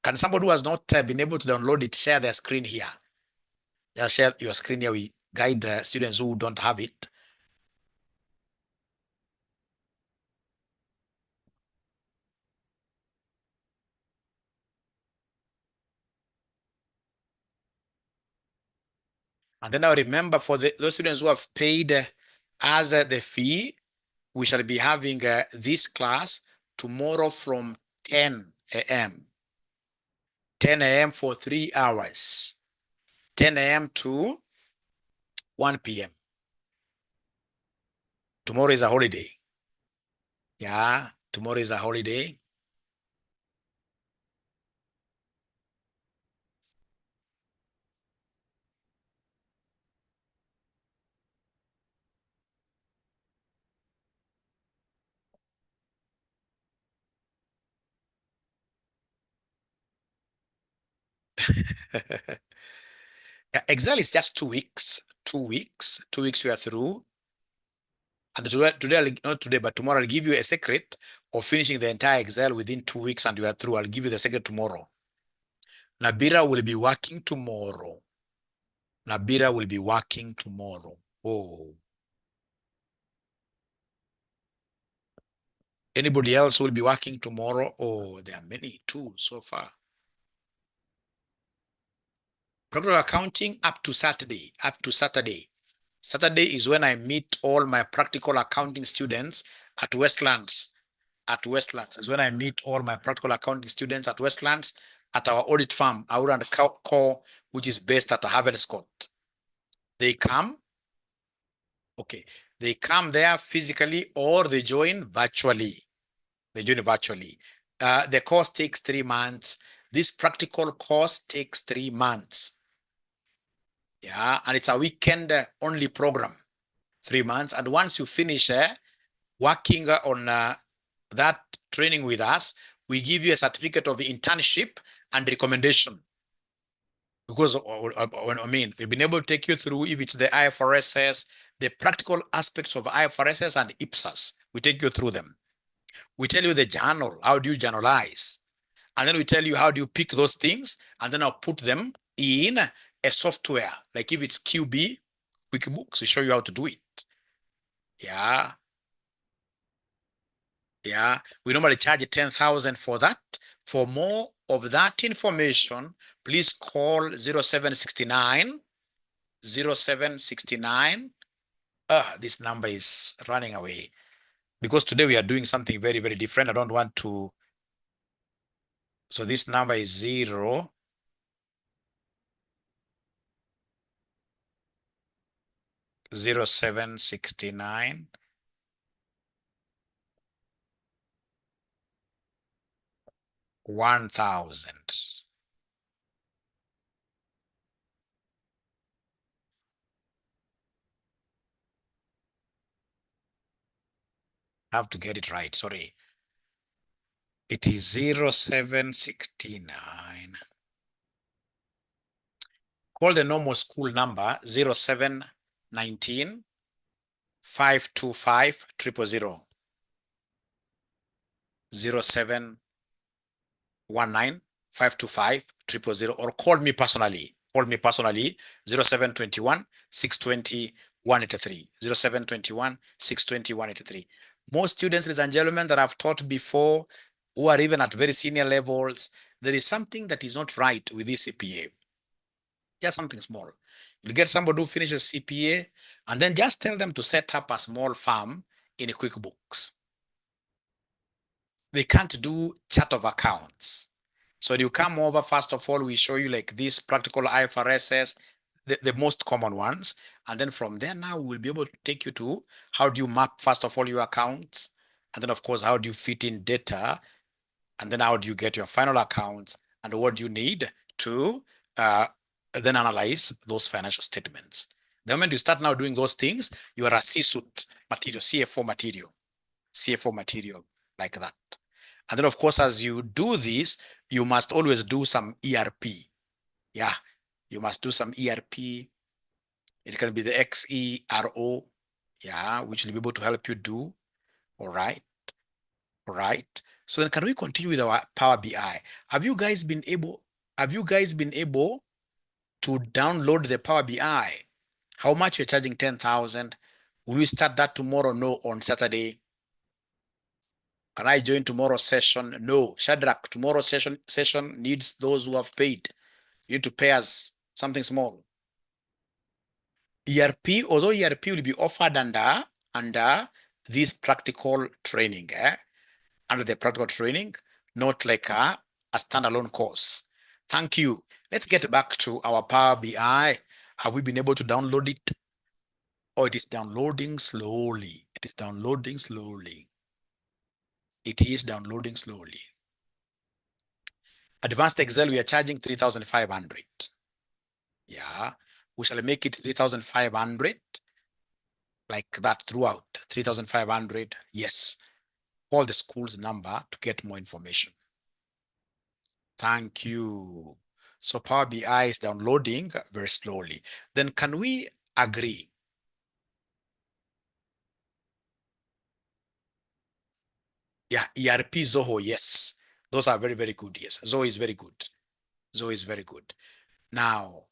Can somebody who has not been able to download it share their screen here? Just share your screen here. We guide students who don't have it. And then I remember for those students who have paid as the fee, we shall be having this class tomorrow from 10 a.m. 10 a.m. for 3 hours. 10 a.m. to 1 p.m. Tomorrow is a holiday. Yeah, tomorrow is a holiday. Excel is just 2 weeks. 2 weeks. 2 weeks we are through. And today, not today, but tomorrow I'll give you a secret of finishing the entire Excel within 2 weeks and we are through. I'll give you the secret tomorrow. Nabira will be working tomorrow. Nabira will be working tomorrow. Oh. Anybody else will be working tomorrow? Oh, there are many too so far. Practical accounting up to Saturday. Up to Saturday. Saturday is when I meet all my practical accounting students at Westlands. At Westlands is when I meet all my practical accounting students at Westlands at our audit firm, Aura and Co, which is based at Havenscott. They come, okay, they come there physically or they join virtually. They join virtually. The course takes 3 months. This practical course takes 3 months. Yeah, and it's a weekend only program, 3 months. And once you finish working on that training with us, we give you a certificate of internship and recommendation. Because I mean, we've been able to take you through, if it's the IFRSs, the practical aspects of IFRSs and IPSAS, we take you through them. We tell you the journal, how do you journalize? And then we tell you how do you pick those things, and then I'll put them in a software. Like if it's QB, QuickBooks, we show you how to do it. Yeah. Yeah. We normally charge 10,000 for that. For more of that information, please call 0769 0769. This number is running away because today we are doing something very, very different. I don't want to. So this number is 0769 1000. I have to get it right. Sorry. It is 0769. Call the normal school number 0719 525 000. 0719 525 000, or call me personally. Call me personally 0721 620 183. 0721 620 183. Most students, ladies and gentlemen, that I've taught before, who are even at very senior levels, there is something that is not right with this CPA. Just something small. You get somebody who finishes CPA and then just tell them to set up a small farm in a QuickBooks. They can't do chart of accounts. So you come over, first of all, we show you like these practical IFRSs, the most common ones. And then from there now we'll be able to take you to how do you map, first of all, your accounts. And then of course, how do you fit in data? And then how do you get your final accounts? And what do you need to then analyze those financial statements? The moment you start now doing those things, you are a C-suite material, CFO material like that. And then of course, as you do this, you must always do some ERP. Yeah, you must do some ERP. It can be the XERO, yeah, which will be able to help you do. All right. All right. So then can we continue with our Power BI? Have you guys been able to download the Power BI? How much you're charging? 10,000. Will we start that tomorrow? No, on Saturday. Can I join tomorrow's session? No. Shadrach, tomorrow's session needs those who have paid. You need to pay us something small. ERP, although ERP will be offered under this practical training, under the practical training, not like a standalone course. Thank you. Let's get back to our Power BI. Have we been able to download it? Oh, it is downloading slowly. It is downloading slowly. It is downloading slowly. Advanced Excel, we are charging 3,500. Yeah, we shall make it 3,500 like that throughout. 3,500. Yes. Call the school's number to get more information. Thank you. So Power BI is downloading very slowly. Then can we agree? Yeah, ERP Zoho, yes. Those are very, very good. Yes, Zoho is very good. Zoho is very good. Now,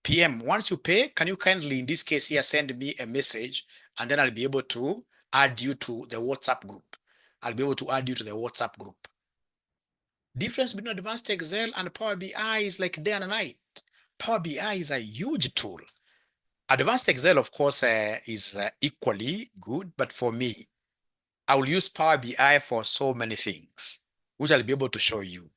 PM, once you pay, can you kindly, in this case here, send me a message and then I'll be able to add you to the WhatsApp group. I'll be able to add you to the WhatsApp group. Difference between Advanced Excel and Power BI is like day and night. Power BI is a huge tool. Advanced Excel, of course, is equally good, but for me, I will use Power BI for so many things, which I'll be able to show you,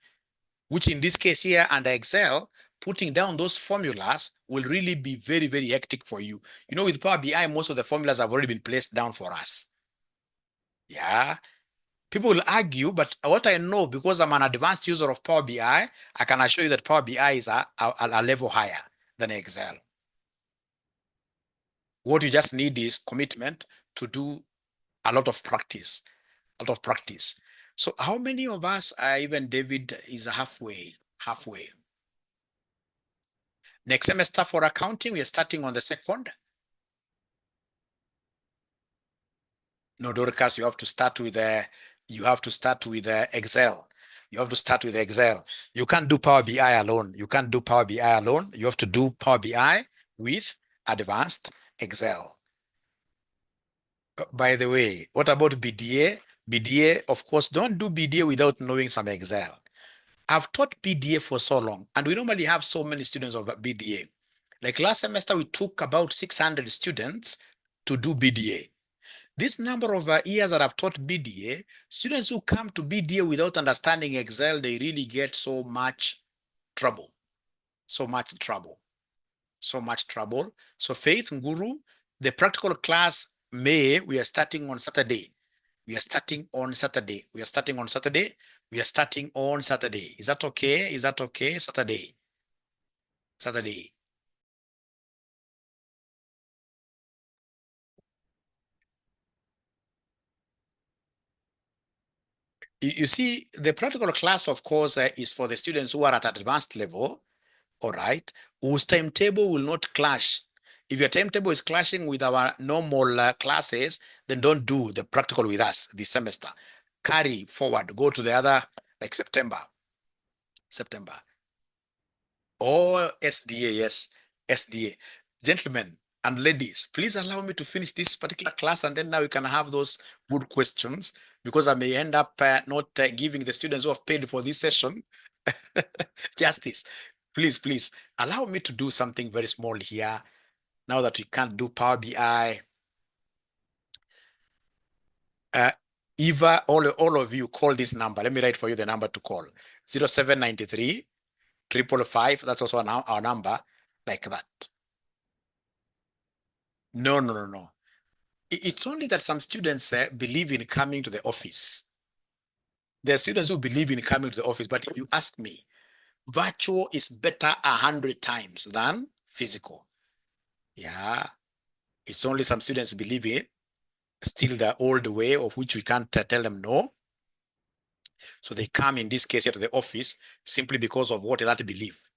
which in this case here under Excel, putting down those formulas will really be very, very hectic for you. You know, with Power BI, most of the formulas have already been placed down for us. Yeah. People will argue, but what I know, because I'm an advanced user of Power BI, I can assure you that Power BI is a level higher than Excel. What you just need is commitment to do a lot of practice, a lot of practice. So how many of us, even David is halfway? Next semester for accounting, we are starting on the 2nd. No, Dorcas, you have to start with Excel. You have to start with Excel. You can't do Power BI alone. You can't do Power BI alone. You have to do Power BI with advanced Excel. By the way, what about BDA? BDA, of course, don't do BDA without knowing some Excel. I've taught BDA for so long, and we normally have so many students of BDA. Like last semester, we took about 600 students to do BDA. This number of years that I've taught BDA, students who come to BDA without understanding Excel, they really get so much trouble. So much trouble. So Faith Nguru, the practical class we are starting on Saturday. We are starting on Saturday. Is that okay? Saturday. You see, the practical class, of course, is for the students who are at advanced level, all right, whose timetable will not clash. If your timetable is clashing with our normal classes, then don't do the practical with us this semester. Carry forward, go to the other, like September. Or SDA, yes, SDA. Gentlemen, And ladies, please allow me to finish this particular class, and then now you can have those good questions, because I may end up not giving the students who have paid for this session justice. Please allow me to do something very small here. Now that we can't do Power BI, Eva, all of you call this number. Let me write for you the number to call: 0793 555. That's also our number, like that. No. It's only that some students believe in coming to the office. There are students who believe in coming to the office, but if you ask me, virtual is better 100 times than physical. Yeah, it's only some students believe in still the old way, of which we can't tell them no. So they come, in this case, here to the office simply because of what that belief.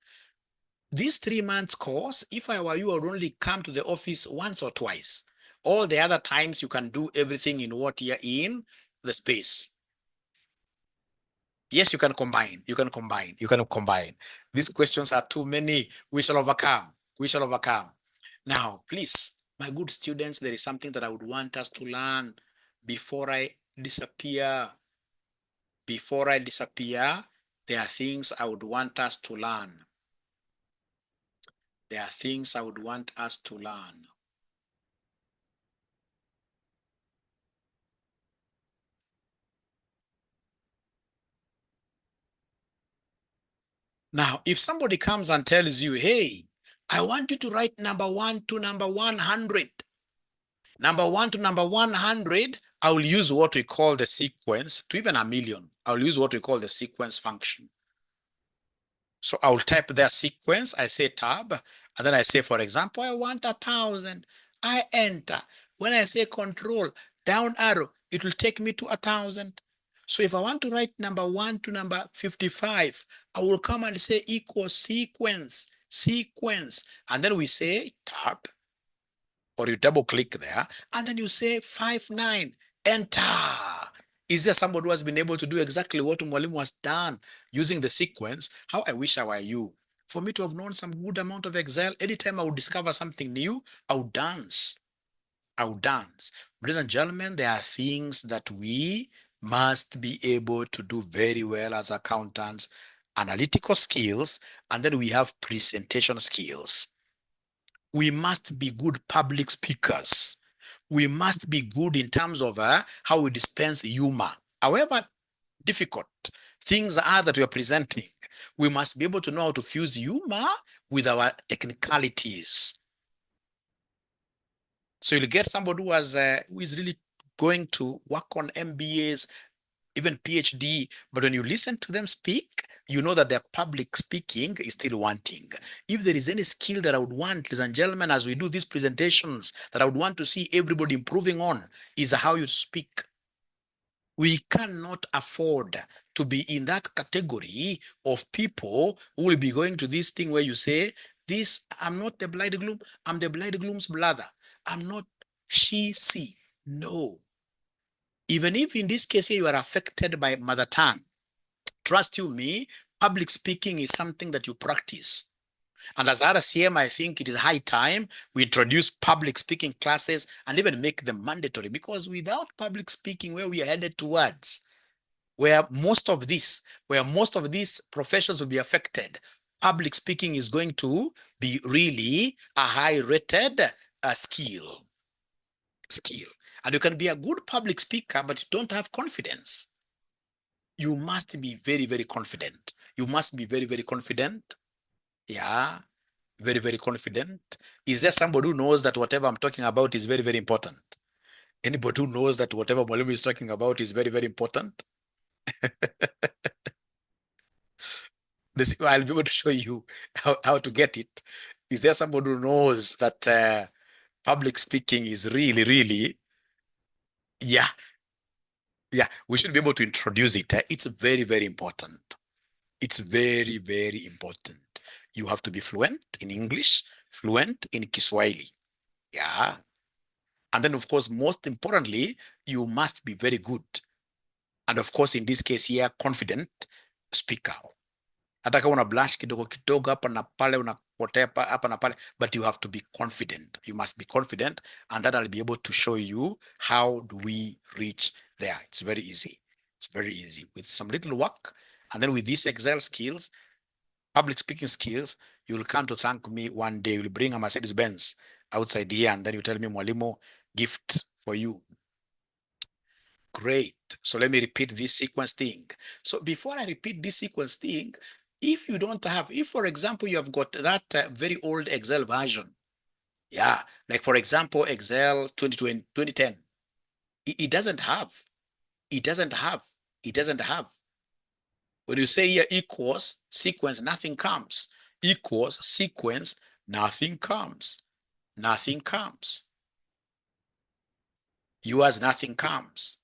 This 3 months course, if I were you, I would only come to the office once or twice. All the other times you can do everything in what you're in the space. Yes, you can combine. You can combine. These questions are too many. We shall overcome. Now, please, my good students, there is something that I would want us to learn before I disappear. There are things I would want us to learn. Now, if somebody comes and tells you, hey, I want you to write number 1 to number 100. Number 1 to number 100, I will use what we call the sequence, to even a million. I'll use what we call the sequence function. So I'll type their sequence, I say tab, and then I say, for example, I want 1,000. I enter. When I say control, down arrow, it will take me to 1,000. So if I want to write number 1 to number 55, I will come and say equal sequence, and then we say tab, or you double click there, and then you say 59, enter. Is there somebody who has been able to do exactly what Mwalimu has done using the sequence? How I wish I were you. For me to have known some good amount of Excel, anytime I would discover something new, I would dance. Ladies and gentlemen, there are things that we must be able to do very well as accountants: analytical skills, and then we have presentation skills. We must be good public speakers. We must be good in terms of how we dispense humor. However difficult things are that we are presenting, we must be able to know how to fuse humor with our technicalities. So you'll get somebody who is really going to work on MBAs, even PhD, but when you listen to them speak, you know that their public speaking is still wanting. If there is any skill that I would want, ladies and gentlemen, as we do these presentations, that I would want to see everybody improving on, is how you speak. We cannot afford to be in that category of people who will be going to this thing where you say, this, I'm not the bridegroom, I'm the bridegroom's brother. I'm not she. No. Even if in this case you are affected by mother tongue, trust you me, public speaking is something that you practice. And as RCM, I think it is high time we introduce public speaking classes and even make them mandatory, because without public speaking, where we are headed towards, where most of these professions will be affected, public speaking is going to be really a high-rated skill. And you can be a good public speaker, but you don't have confidence. You must be very, very confident. Yeah, very, very confident. Is there somebody who knows that whatever I'm talking about is very, very important? Anybody who knows that whatever Mwalimu is talking about is very, very important? I'll be able to show you how to get it. Is there somebody who knows that public speaking is really, really, yeah, we should be able to introduce it. It's very, very important. It's very, very important. You have to be fluent in English, fluent in Kiswahili. Yeah. And then, of course, most importantly, you must be very good. And of course, in this case here, confident speaker. Hata kama una blush kidogo kidogo hapa na pale, unapotea hapa na pale, but you have to be confident. You must be confident, and that I'll be able to show you how do we reach there. It's very easy. It's very easy with some little work, and then with these Excel skills, public speaking skills, you'll come to thank me one day. You'll bring a Mercedes Benz outside here, and then you tell me, Mwalimu, gift for you. Great. So let me repeat this sequence thing. So before I repeat this sequence thing, if you don't have, if for example, you have got that very old Excel version, yeah, like for example, Excel 2010, it doesn't have, it doesn't have, it doesn't have. When you say here equals sequence, nothing comes. Equals sequence, nothing comes. Nothing comes. Yours, nothing comes.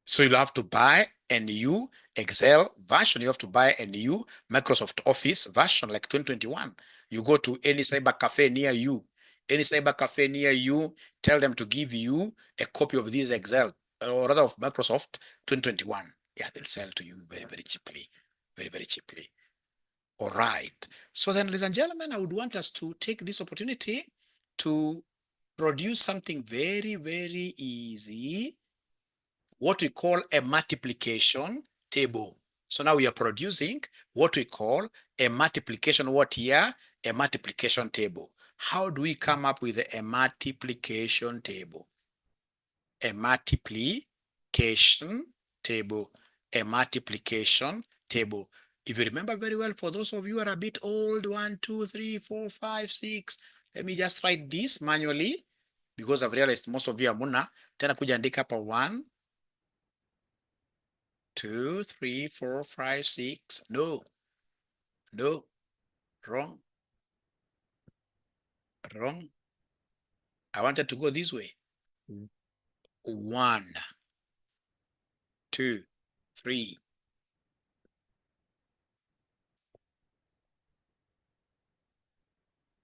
So you'll have to buy a new Excel version. You have to buy a new Microsoft Office version like 2021. You go to any cyber cafe near you. Any cyber cafe near you, tell them to give you a copy of this Excel, or rather of Microsoft 2021. Yeah, they'll sell to you very, very cheaply. Very, very cheaply. All right. So then, ladies and gentlemen, I would want us to take this opportunity to produce something very, very easy, what we call a multiplication table. So now we are producing what we call a multiplication, what here? A multiplication table. How do we come up with a multiplication table? A multiplication table. A multiplication table. If you remember very well, for those of you who are a bit old, 1, 2, 3, 4, 5, 6, let me just write this manually, because I've realized most of you are muna. Tena kuja andika hapa 1, 2, 3, 4, 5, 6. No, no, wrong, wrong. I wanted to go this way. 1, 2, 3,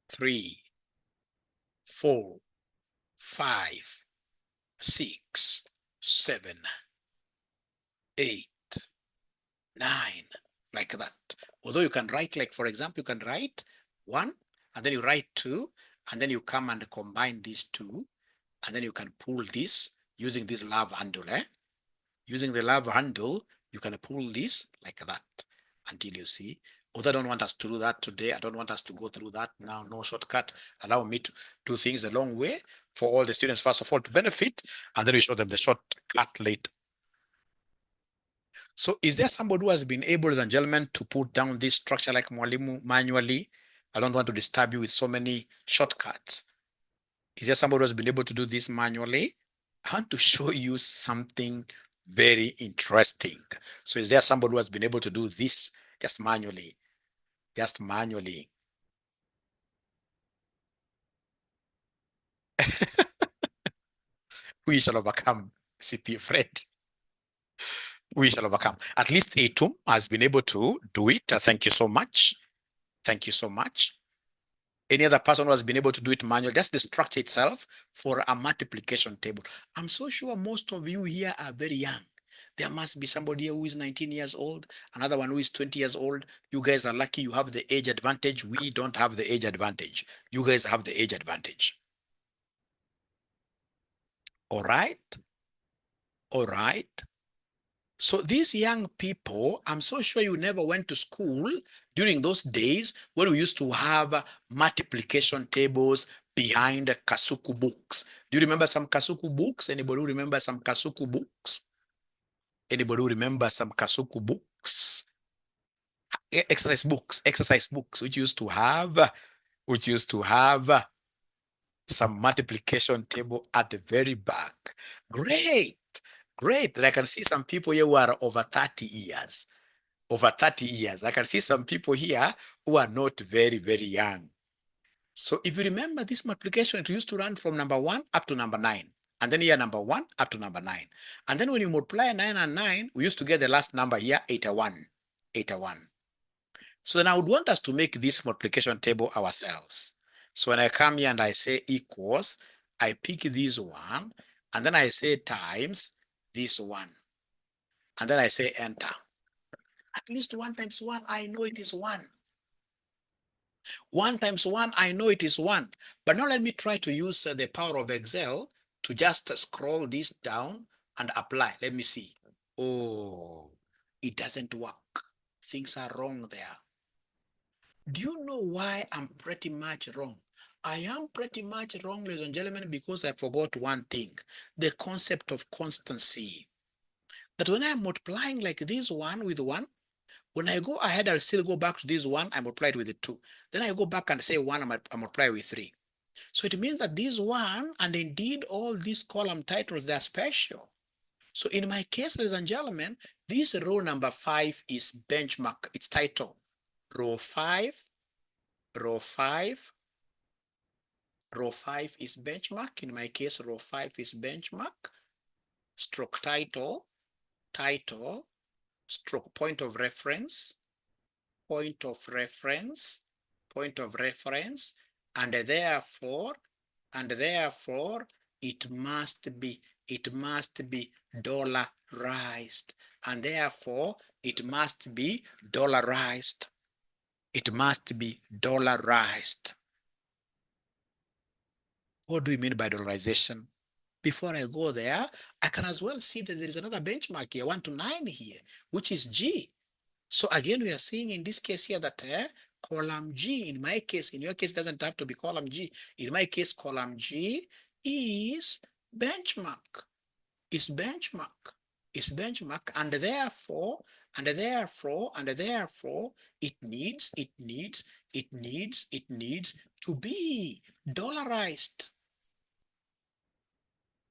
3, 4, 5, 6, 7, 8, 9, like that. Although you can write, like for example, you can write 1, and then you write 2, and then you come and combine these 2, and then you can pull this using this love handle. Using the love handle, you can pull this like that until you see. Although I don't want us to do that today, I don't want us to go through that now, no shortcut. Allow me to do things the long way for all the students, first of all, to benefit, and then we show them the shortcut later. So is there somebody who has been able, ladies and gentlemen, to put down this structure like Mwalimu manually? I don't want to disturb you with so many shortcuts. Is there somebody who has been able to do this manually? I want to show you something very interesting. So is there somebody who has been able to do this just manually? Just manually. We shall overcome, CP Fred. We shall overcome. At least A2 has been able to do it. Thank you so much. Thank you so much. Any other person who has been able to do it manually, just the structure itself for a multiplication table. I'm so sure most of you here are very young. There must be somebody here who is 19 years old, another one who is 20 years old. You guys are lucky you have the age advantage. We don't have the age advantage. You guys have the age advantage. All right? All right. So these young people, I'm so sure you never went to school during those days when we used to have multiplication tables behind Kasuku books. Do you remember some Kasuku books? Anybody who remember some Kasuku books? Anybody who remember some Kasuku books? Exercise books, which used to have some multiplication table at the very back. Great. Great. And I can see some people here who are over 30 years. Over 30 years. I can see some people here who are not very, very young. So if you remember this multiplication, it used to run from number 1 up to number 9. And then here number 1 up to number 9. And then when you multiply 9 and 9, we used to get the last number here, 81. 81. So then I would want us to make this multiplication table ourselves. So when I come here and I say equals, I pick this one, and then I say times this one. And then I say enter. At least 1 times 1, I know it is 1. 1 times 1, I know it is 1. But now let me try to use the power of Excel to just scroll this down and apply. Let me see. Oh, it doesn't work. Things are wrong there. Do you know why I'm pretty much wrong? I am pretty much wrong, ladies and gentlemen, because I forgot one thing, the concept of constancy. That when I'm multiplying like this one with one, when I go ahead, I'll still go back to this one, I multiply it with the 2. Then I go back and say 1, I multiply with 3. So it means that this one, and indeed all these column titles, they're special. So in my case, ladies and gentlemen, this row number 5 is benchmark, its title. Row 5, row 5, row 5 is benchmark. In my case, row 5 is benchmark, stroke title, title, stroke point of reference, point of reference, point of reference, and therefore, it must be dollarized, and therefore it must be dollarized. It must be dollarized. What do we mean by dollarization? Before I go there, I can as well see that there is another benchmark here, 1 to 9 here, which is G. So again, we are seeing in this case here that column G, in my case, in your case, doesn't have to be column G. In my case, column G is benchmark, is benchmark, is benchmark, and therefore, it needs to be dollarized.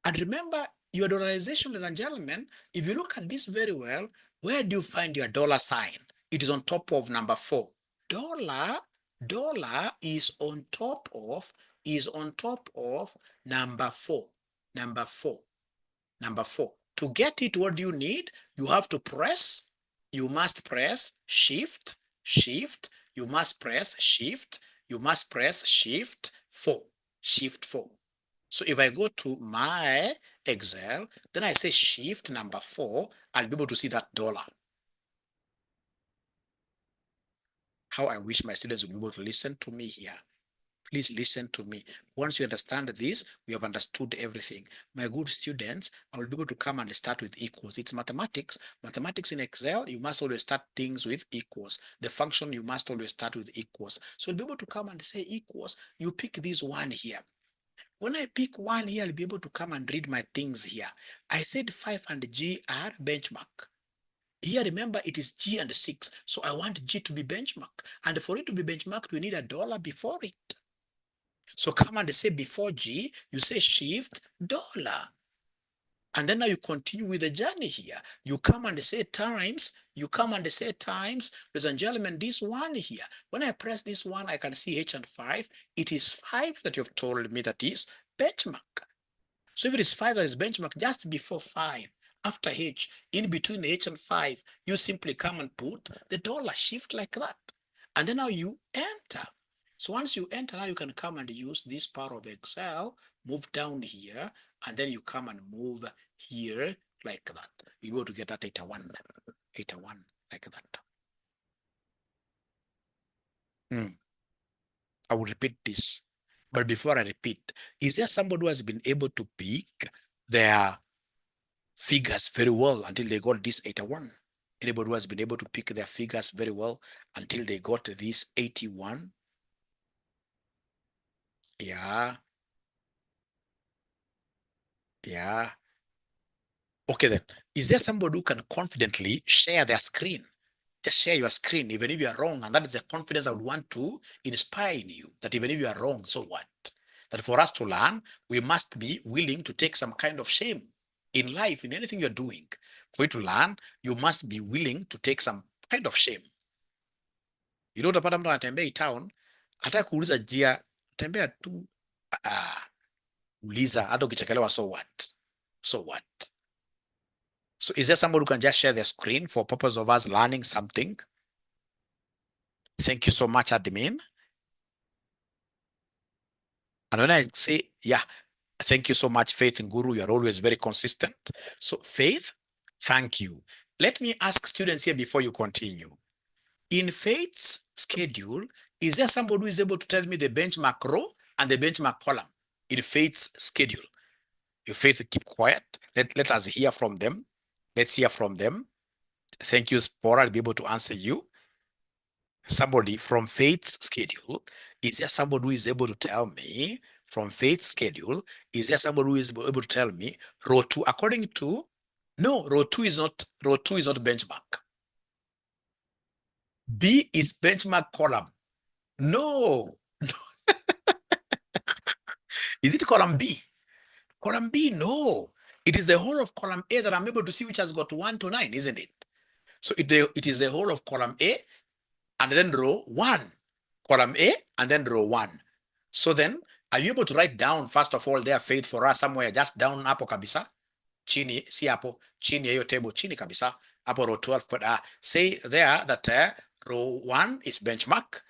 And remember, your dollarization, ladies and gentlemen, if you look at this very well, where do you find your dollar sign? It is on top of number 4. Dollar is on top of number 4. Number 4. Number 4. To get it, what do you need? You have to press. You must press shift. You must press shift. You must press shift 4. Shift 4. So if I go to my Excel, then I say shift number 4, I'll be able to see that dollar. How I wish my students would be able to listen to me here. Please listen to me. Once you understand this, we have understood everything. My good students, I will be able to come and start with equals. It's mathematics. Mathematics in Excel, you must always start things with equals. The function, you must always start with equals. So you'll be able to come and say equals. You pick this one here. When I pick one here, I'll be able to come and read my things here. I said 5 and G are benchmark. Here, remember, it is G and 6. So I want G to be benchmark. And for it to be benchmarked, we need a dollar before it. So come and say before G, you say shift dollar. And then now you continue with the journey here. You come and say times, ladies and gentlemen, this one here. When I press this one, I can see H and 5. It is 5 that you've told me that is benchmark. So if it is 5 that is benchmark, just before 5, after H, in between H and 5, you simply come and put the dollar shift like that. And then now you enter. So once you enter, now you can come and use this part of Excel, move down here, and then you come and move here like that. You go to get that 81 like that. I will repeat this. But before I repeat, is there somebody who has been able to pick their figures very well until they got this 81? Anybody who has been able to pick their figures very well until they got this 81? Yeah. Yeah. Okay then. Is there somebody who can confidently share their screen? Just share your screen, even if you are wrong. And that is the confidence I would want to inspire in you, that even if you are wrong, so what? That for us to learn, we must be willing to take some kind of shame in life, in anything you're doing. For you to learn, you must be willing to take some kind of shame. You know, utapata mtu anatembea town, hata kuuliza jia, tembea tu, uliza, hata ukichekelewa, so what? So what? So is there somebody who can just share their screen for purpose of us learning something? Thank you so much, admin. And when I say, yeah, thank you so much, Faith and Guru, you're always very consistent. So Faith, thank you. let me ask students here before you continue. In Faith's schedule, is there somebody who is able to tell me the benchmark row and the benchmark column in Faith's schedule? If Faith, keep quiet. Let us hear from them. Let's hear from them. Thank you, Spora. I'll be able to answer you. Somebody from Faith's schedule, is there somebody who is able to tell me from Faith's schedule, is there somebody who is able to tell me row 2 according to, no, row 2 is not benchmark. B is benchmark column. No. Is it column B? Column B, no. It is the whole of column A that I'm able to see, which has got 1 to 9, isn't it? So it is the whole of column A and then row 1. Column A and then row 1. So then, are you able to write down, first of all, their Faith for us somewhere, just down hapo kabisa? Chini, si hapo, chini ya hiyo table, chini kabisa, hapo row 12. Say there that row 1 is benchmark.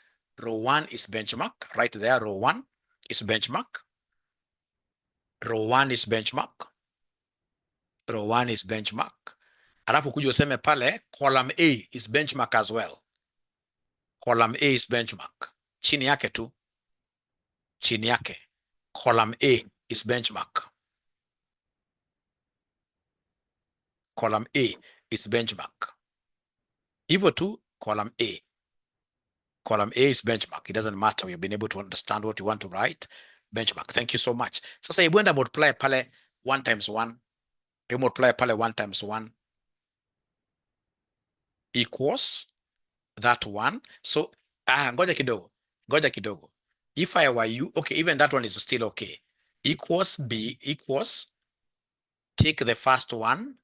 Row 1 is benchmark. Right there, row 1 is benchmark. Row 1 is benchmark. Row 1 is benchmark. Alafu kuja useme pale, column A is benchmark as well. Column A is benchmark. Chini yake tu. Chini yake. Column A is benchmark. Column A is benchmark. Hivyo tu, column A. Column A is benchmark. It doesn't matter. We've been able to understand what you want to write. Benchmark. Thank you so much. Sasa hebu enda multiply pale 1 times 1. Hebu multiply pale 1 times 1 equals that one. So, ngoja kidogo. If I were you, okay, even that one is still okay. Equals B equals, take the first one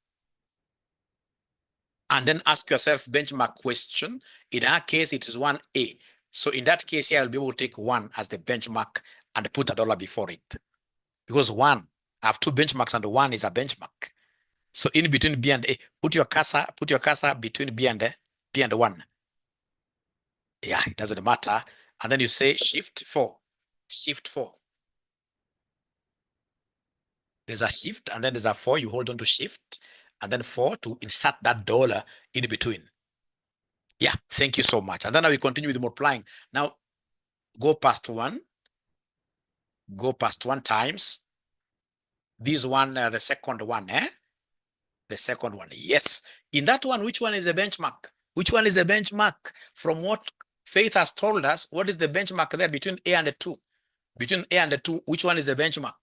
and then ask yourself benchmark question. In our case, it is 1A. So in that case here, I'll be able to take 1 as the benchmark and put $1 before it. Because 1, I have 2 benchmarks and 1 is a benchmark. So in between B and A, put your cursor between B and 1. Yeah, it doesn't matter. And then you say shift 4. Shift 4. There's a shift and then there's a 4. You hold on to shift and then 4 to insert that dollar in between. Yeah, thank you so much. And then now we continue with multiplying. Now go past 1. Go past 1 times. This one, the second one, The second one, yes. In that one, which one is the benchmark? Which one is the benchmark? From what Faith has told us, what is the benchmark there between A and 2? Between A and 2, which one is the benchmark?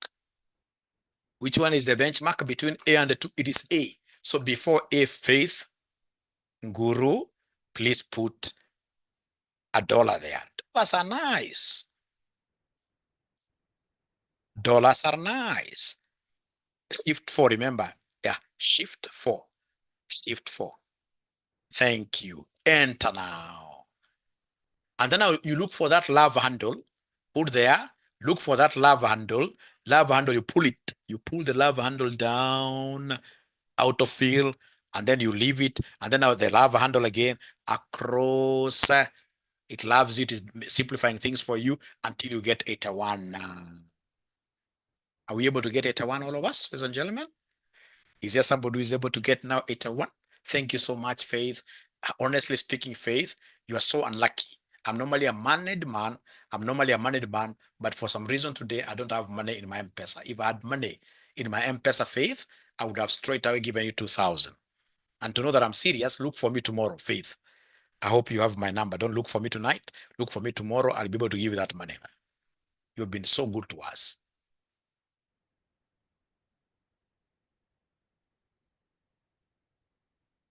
Which one is the benchmark between A and 2? It is A. So before A, Faith, Guru, please put $1 there. Dollars are nice. Dollars are nice. Shift 4, remember. Yeah, shift 4. Shift 4. Thank you. Enter now. And then now you look for that love handle. Put there. Look for that love handle. Love handle, you pull it. You pull the love handle down out of fill, and then you leave it. And then now the love handle again across. It loves it. Is simplifying things for you until you get 81. Are we able to get 81, all of us, ladies and gentlemen? Is there somebody who is able to get now 81? Thank you so much, Faith. Honestly speaking, Faith, you are so unlucky. I'm normally a managed man. But for some reason today, I don't have money in my M-Pesa. If I had money in my M-Pesa, Faith, I would have straight away given you 2,000. And to know that I'm serious, look for me tomorrow, Faith. I hope you have my number. Don't look for me tonight. Look for me tomorrow. I'll be able to give you that money. You've been so good to us.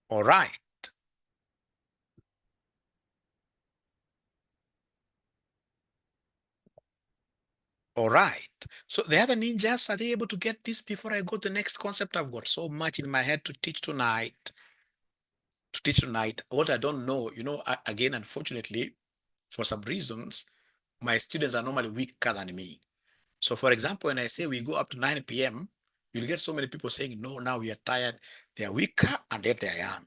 All right. All right. So the other ninjas, are they able to get this before I go to the next concept? I've got so much in my head to teach tonight. What I don't know, again, unfortunately, for some reasons, my students are normally weaker than me. So for example, when I say we go up to 9 p.m., you'll get so many people saying, no, now we are tired. They are weaker and yet they are young.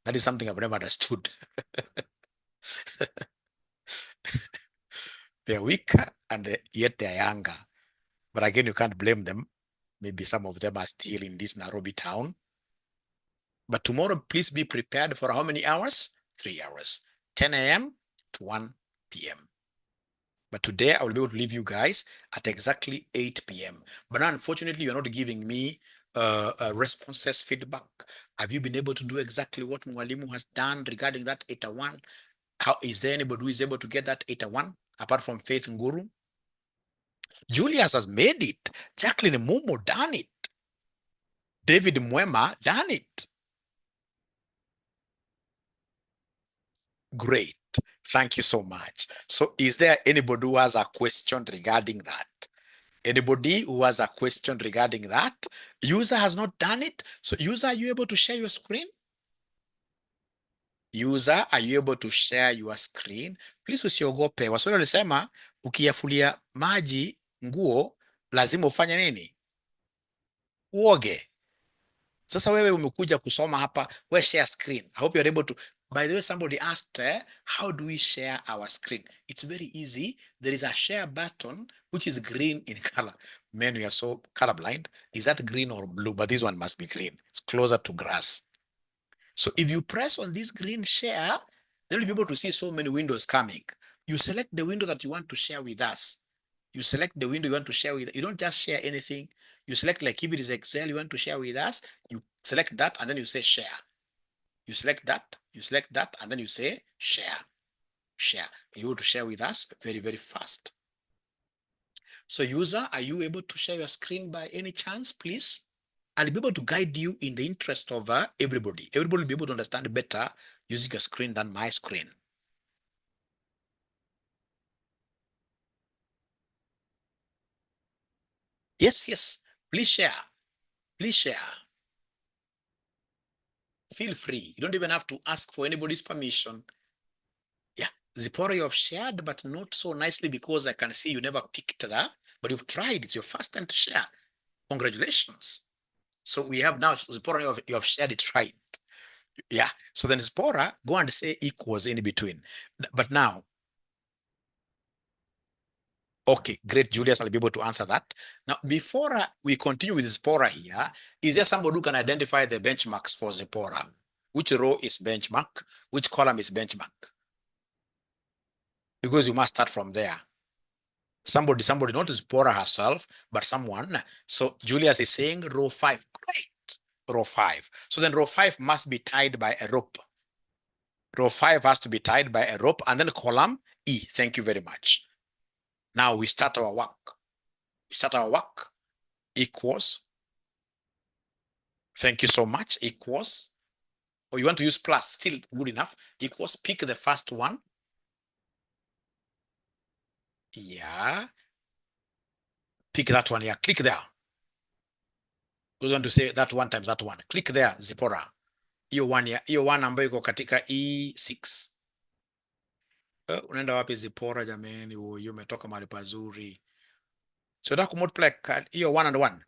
That is something I've never understood. They are weaker and yet they are younger. But again, you can't blame them. Maybe some of them are still in this Nairobi town. But tomorrow, please be prepared for how many hours? 3 hours, 10 a.m. to 1 p.m. But today I will be able to leave you guys at exactly 8 p.m. But now, unfortunately, you're not giving me responses, feedback. Have you been able to do exactly what Mwalimu has done regarding that 8-1? How is there anybody who is able to get that 8-1 apart from Faith Nguru? Julius has made it. Jacqueline Mumo done it. David Mwema done it. Great. Thank you so much. So is there anybody who has a question regarding that? Anybody who has a question regarding that? User has not done it. So user, are you able to share your screen? User, are you able to share your screen? Please usiogope. Waswahili walisema ukiyafulia maji nguo lazima ufanye nini? Uoge. Sasa wewe umekuja kusoma hapa, we share screen. I hope you're able to. By the way, somebody asked, how do we share our screen? It's very easy. There is a share button, which is green in color. Men, we are so colorblind. Is that green or blue? But this one must be green. It's closer to grass. So if you press on this green share, then you'll be able to see so many windows coming. You select the window that you want to share with us. You select the window you want to share with. You don't just share anything. You select, like if it is Excel you want to share with us, you select that and then you say share. You select that, and then you say share. Share. You want to share with us very, very fast. So user, are you able to share your screen by any chance, please? I'll be able to guide you in the interest of everybody. Everybody will be able to understand better using your screen than my screen. Yes, yes. Please share. Please share. Feel free. You don't even have to ask for anybody's permission. Yeah, Zipporah, you have shared, but not so nicely because I can see you never picked that, but you've tried. It's your first time to share. Congratulations. So we have now, Zipporah, you have shared it right. Yeah. So then Zipporah, go and say equals in between. But now, okay, great. Julius, I'll be able to answer that. Now, before we continue with Zipporah here, is there somebody who can identify the benchmarks for Zipporah? Which row is benchmark? Which column is benchmark? Because you must start from there. Somebody, not Zipporah herself, but someone. So Julius is saying row 5. Great. Row 5. So then row 5 must be tied by a rope. Row 5 has to be tied by a rope, and then column E. Thank you very much. Now we start our work. Equals. Thank you so much. Equals. Or you want to use plus, still good enough. Equals. Pick the first one. Yeah. Pick that one. Yeah. Click there. You want to say that one times that one. Click there, Zipporah. Hiyo one ambayo iko katika E6. Unaenda wapi Zipporah jameni? Huyo umetoka mahali pazuri. So nataka kumultiply hiyo 1 and 1.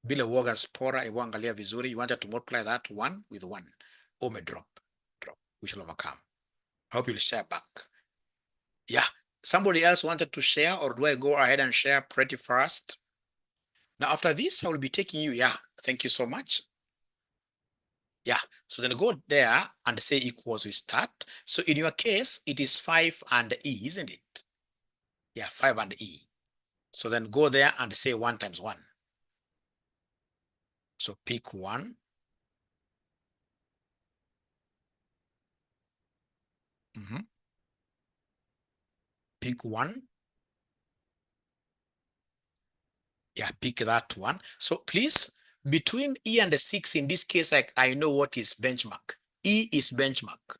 Bila uoga Zipporah, hebu angalia vizuri. You wanted to multiply that 1 with 1. Drop. We shall overcome. I hope you'll share back. Yeah. Somebody else wanted to share, or do I go ahead and share pretty fast? Now, after this, I will be taking you. Yeah. Thank you so much. Yeah. So then go there and say equals, we start. So in your case, it is 5 and E, isn't it? Yeah, 5 and E. So then go there and say 1 times 1. So pick 1. Pick 1. Yeah, pick that one. So please, between E and the 6, in this case, I know what is benchmark. E is benchmark.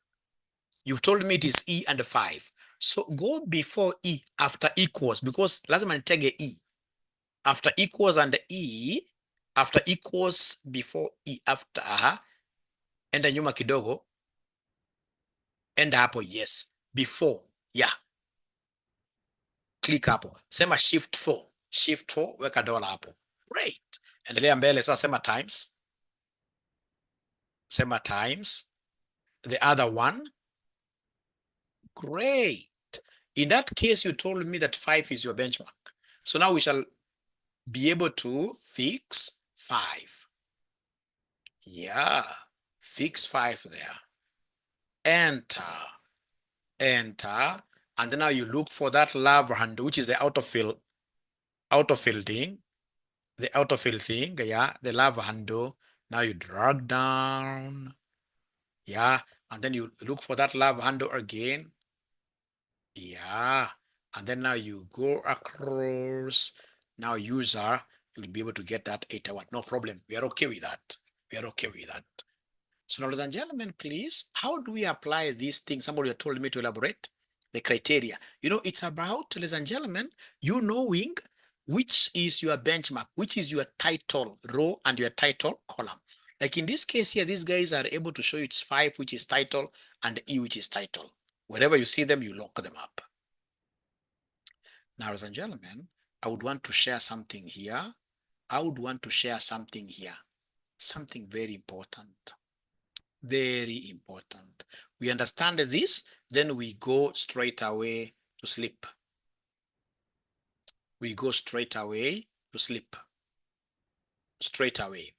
You've told me it is E and 5. So go before E after equals, because lazima nitege E. After equals and E, after equals before E, after enda nyuma kidogo, enda hapo, yes. Before, yeah. Click hapo. Sema shift 4. Shift 4, weka dola hapo. Great. Endelea mbele, sasa sema times. Sema times. The other one. Great. In that case, you told me that 5 is your benchmark. So now we shall be able to fix 5. Yeah, fix 5 there. Enter, enter, and then now you look for that love handle, which is the autofill thing, the autofill thing, yeah, the love handle. Now you drag down, yeah, and then you look for that love handle again, yeah, and then now you go across. Now user will be able to get that 81. No problem. We are okay with that. We are okay with that. So, now, ladies and gentlemen, please, how do we apply these things? Somebody told me to elaborate the criteria. You know, it's about, ladies and gentlemen, you knowing which is your benchmark, which is your title row and your title column. Like in this case here, these guys are able to show you it's 5, which is title, and E, which is title. Wherever you see them, you lock them up. Now, ladies and gentlemen, I would want to share something here. I would want to share something here. Something very important. Very important. We understand this, then we go straight away to sleep. We go straight away to sleep. Straight away.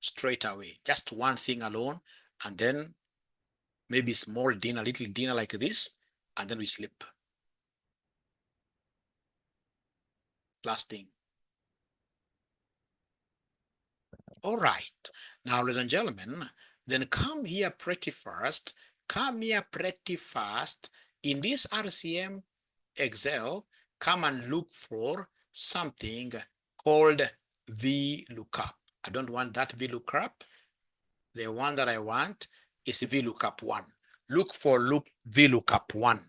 Straight away. Just one thing alone, and then maybe small dinner, little dinner like this, and then we sleep. Last thing. All right. Now, ladies and gentlemen, then come here pretty fast. Come here pretty fast. In this RCM Excel, come and look for something called VLOOKUP. I don't want that VLOOKUP. The one that I want is VLOOKUP 1. Look for VLOOKUP 1.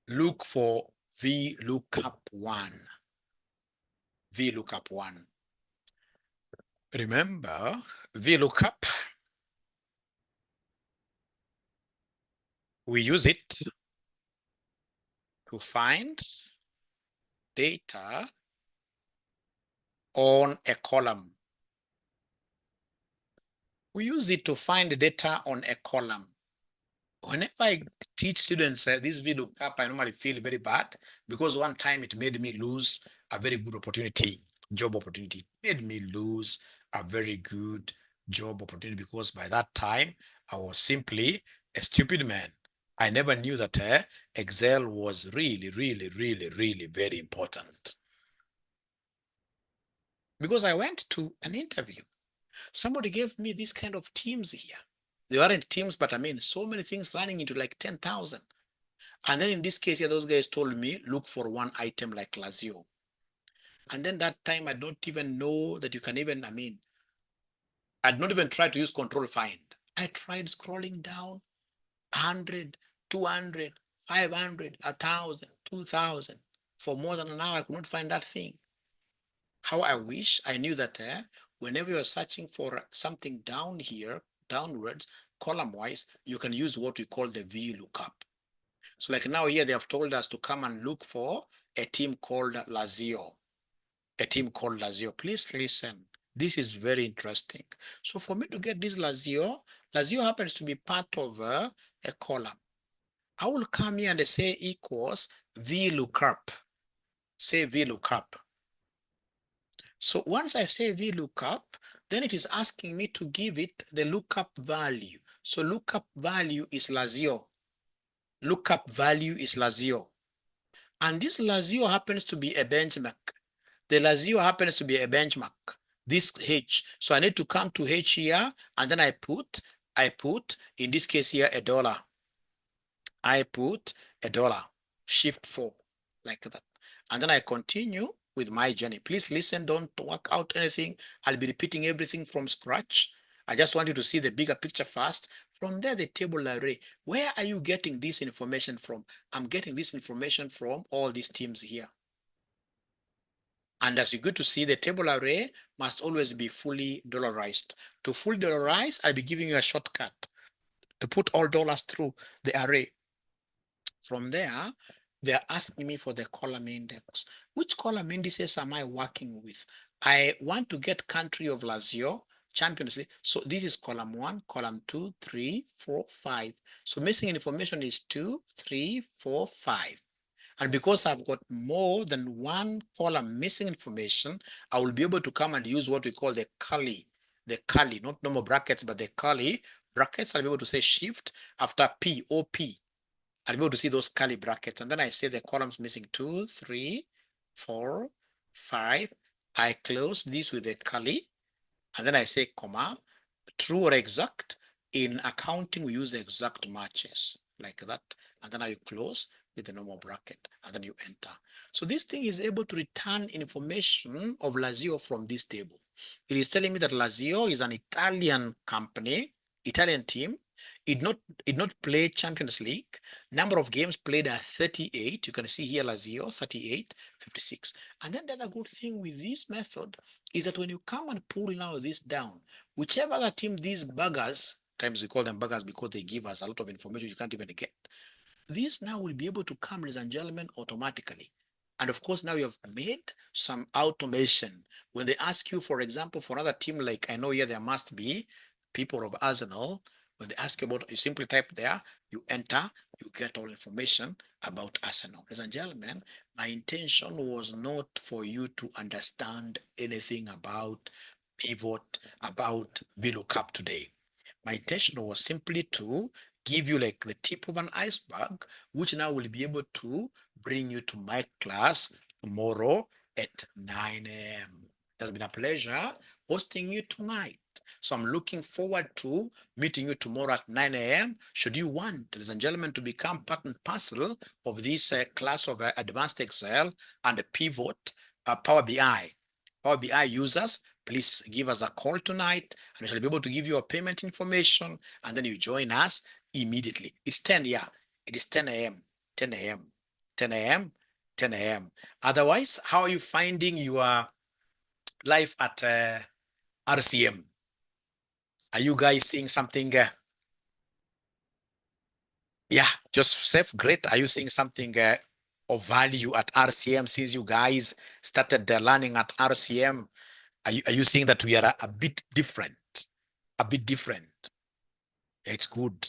Look for VLOOKUP 1. VLOOKUP 1. Remember, VLOOKUP, we use it to find data on a column. We use it to find data on a column. Whenever I teach students this VLOOKUP, I normally feel very bad because one time it made me lose a very good opportunity, job opportunity. It made me lose a very good job opportunity because by that time I was simply a stupid man. I never knew that Excel was really, really, really, really very important. Because I went to an interview. Somebody gave me this kind of teams here. They weren't teams, but I mean, so many things running into like 10,000. And then in this case here, those guys told me, look for one item like Lazio. And then that time, I don't even know that you can even, I'd not even tried to use control find. I tried scrolling down 100, 200, 500, 1,000, 2,000. For more than an hour, I could not find that thing. How I wish I knew that whenever you're searching for something down here, downwards, column-wise, you can use what we call the VLOOKUP. So like now here, they have told us to come and look for a team called Lazio. A team called Lazio. Please listen. This is very interesting. So for me to get this Lazio, Lazio happens to be part of a column. I will come here and say equals VLOOKUP. Say VLOOKUP. So once I say VLOOKUP, then it is asking me to give it the lookup value. So lookup value is Lazio. Lookup value is Lazio. And this Lazio happens to be a benchmark. The Lazio happens to be a benchmark. This H. So I need to come to H here, and then I put, in this case here, $1. I put $1, shift 4, like that. And then I continue with my journey. Please listen, don't work out anything. I'll be repeating everything from scratch. I just want you to see the bigger picture first. From there, the table array. Where are you getting this information from? I'm getting this information from all these teams here. And as you go to see, the table array must always be fully dollarized. To fully dollarize, I'll be giving you a shortcut to put all dollars through the array. From there, they're asking me for the column index. Which column indices am I working with? I want to get country of Lazio, Champions League. So this is column 1, column 2, 3, 4, 5. So missing information is 2, 3, 4, 5. And because I've got more than one column missing information, I will be able to come and use what we call the curly, not normal brackets, but the curly brackets. I'll be able to say shift after P, OP. I'll be able to see those curly brackets. And then I say the columns missing 2, 3, 4, 5. I close this with a curly. And then I say comma, true or exact. In accounting, we use exact matches like that. And then I close with the normal bracket, and then you enter. So this thing is able to return information of Lazio from this table. It is telling me that Lazio is an Italian company, Italian team. It not play Champions League. Number of games played are 38. You can see here Lazio 38, 56. And then the other good thing with this method is that when you come and pull now this down, whichever other team these buggers, times we call them buggers because they give us a lot of information you can't even get. This now will be able to come, ladies and gentlemen, automatically. And of course, now you have made some automation. When they ask you, for example, for another team, like I know here there must be people of Arsenal. When they ask you about, you simply type there, you enter, you get all information about Arsenal. Ladies and gentlemen, my intention was not for you to understand anything about pivot, about VLOOKUP today. My intention was simply to give you like the tip of an iceberg, which now will be able to bring you to my class tomorrow at 9 a.m. It has been a pleasure hosting you tonight. So I'm looking forward to meeting you tomorrow at 9 a.m. Should you want, ladies and gentlemen, to become part and parcel of this class of Advanced Excel and Pivot Power BI. Power BI users, please give us a call tonight and we shall be able to give you a payment information and then you join us immediately. It's 10, yeah. It is 10 a.m. 10 a.m. 10 a.m. 10 a.m. Otherwise, how are you finding your life at RCM? Are you guys seeing something? Yeah, Joseph, great. Are you seeing something of value at RCM since you guys started learning at RCM? Are you seeing that we are a bit different? A bit different. It's good.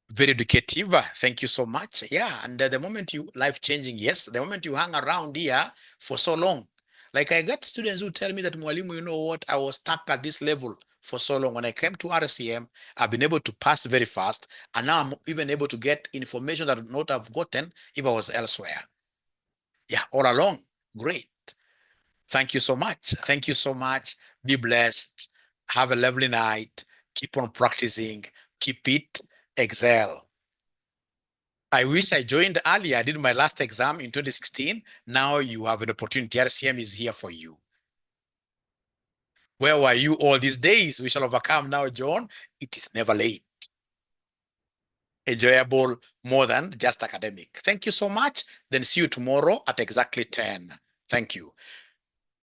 Very educative. Thank you so much. Yeah, and the moment you life-changing, yes, the moment you hang around here for so long. Like I got students who tell me that Mwalimu, you know what, I was stuck at this level for so long. When I came to RCM, I've been able to pass very fast, and now I'm even able to get information that I would not have gotten if I was elsewhere. Yeah, all along. Great. Thank you so much. Thank you so much. Be blessed. Have a lovely night. Keep on practicing. Keep it. Excel. I wish I joined earlier. I did my last exam in 2016. Now you have an opportunity. RCM is here for you. Where were you all these days? We shall overcome now, John. It is never late. Enjoyable more than just academic. Thank you so much. Then see you tomorrow at exactly 10. Thank you.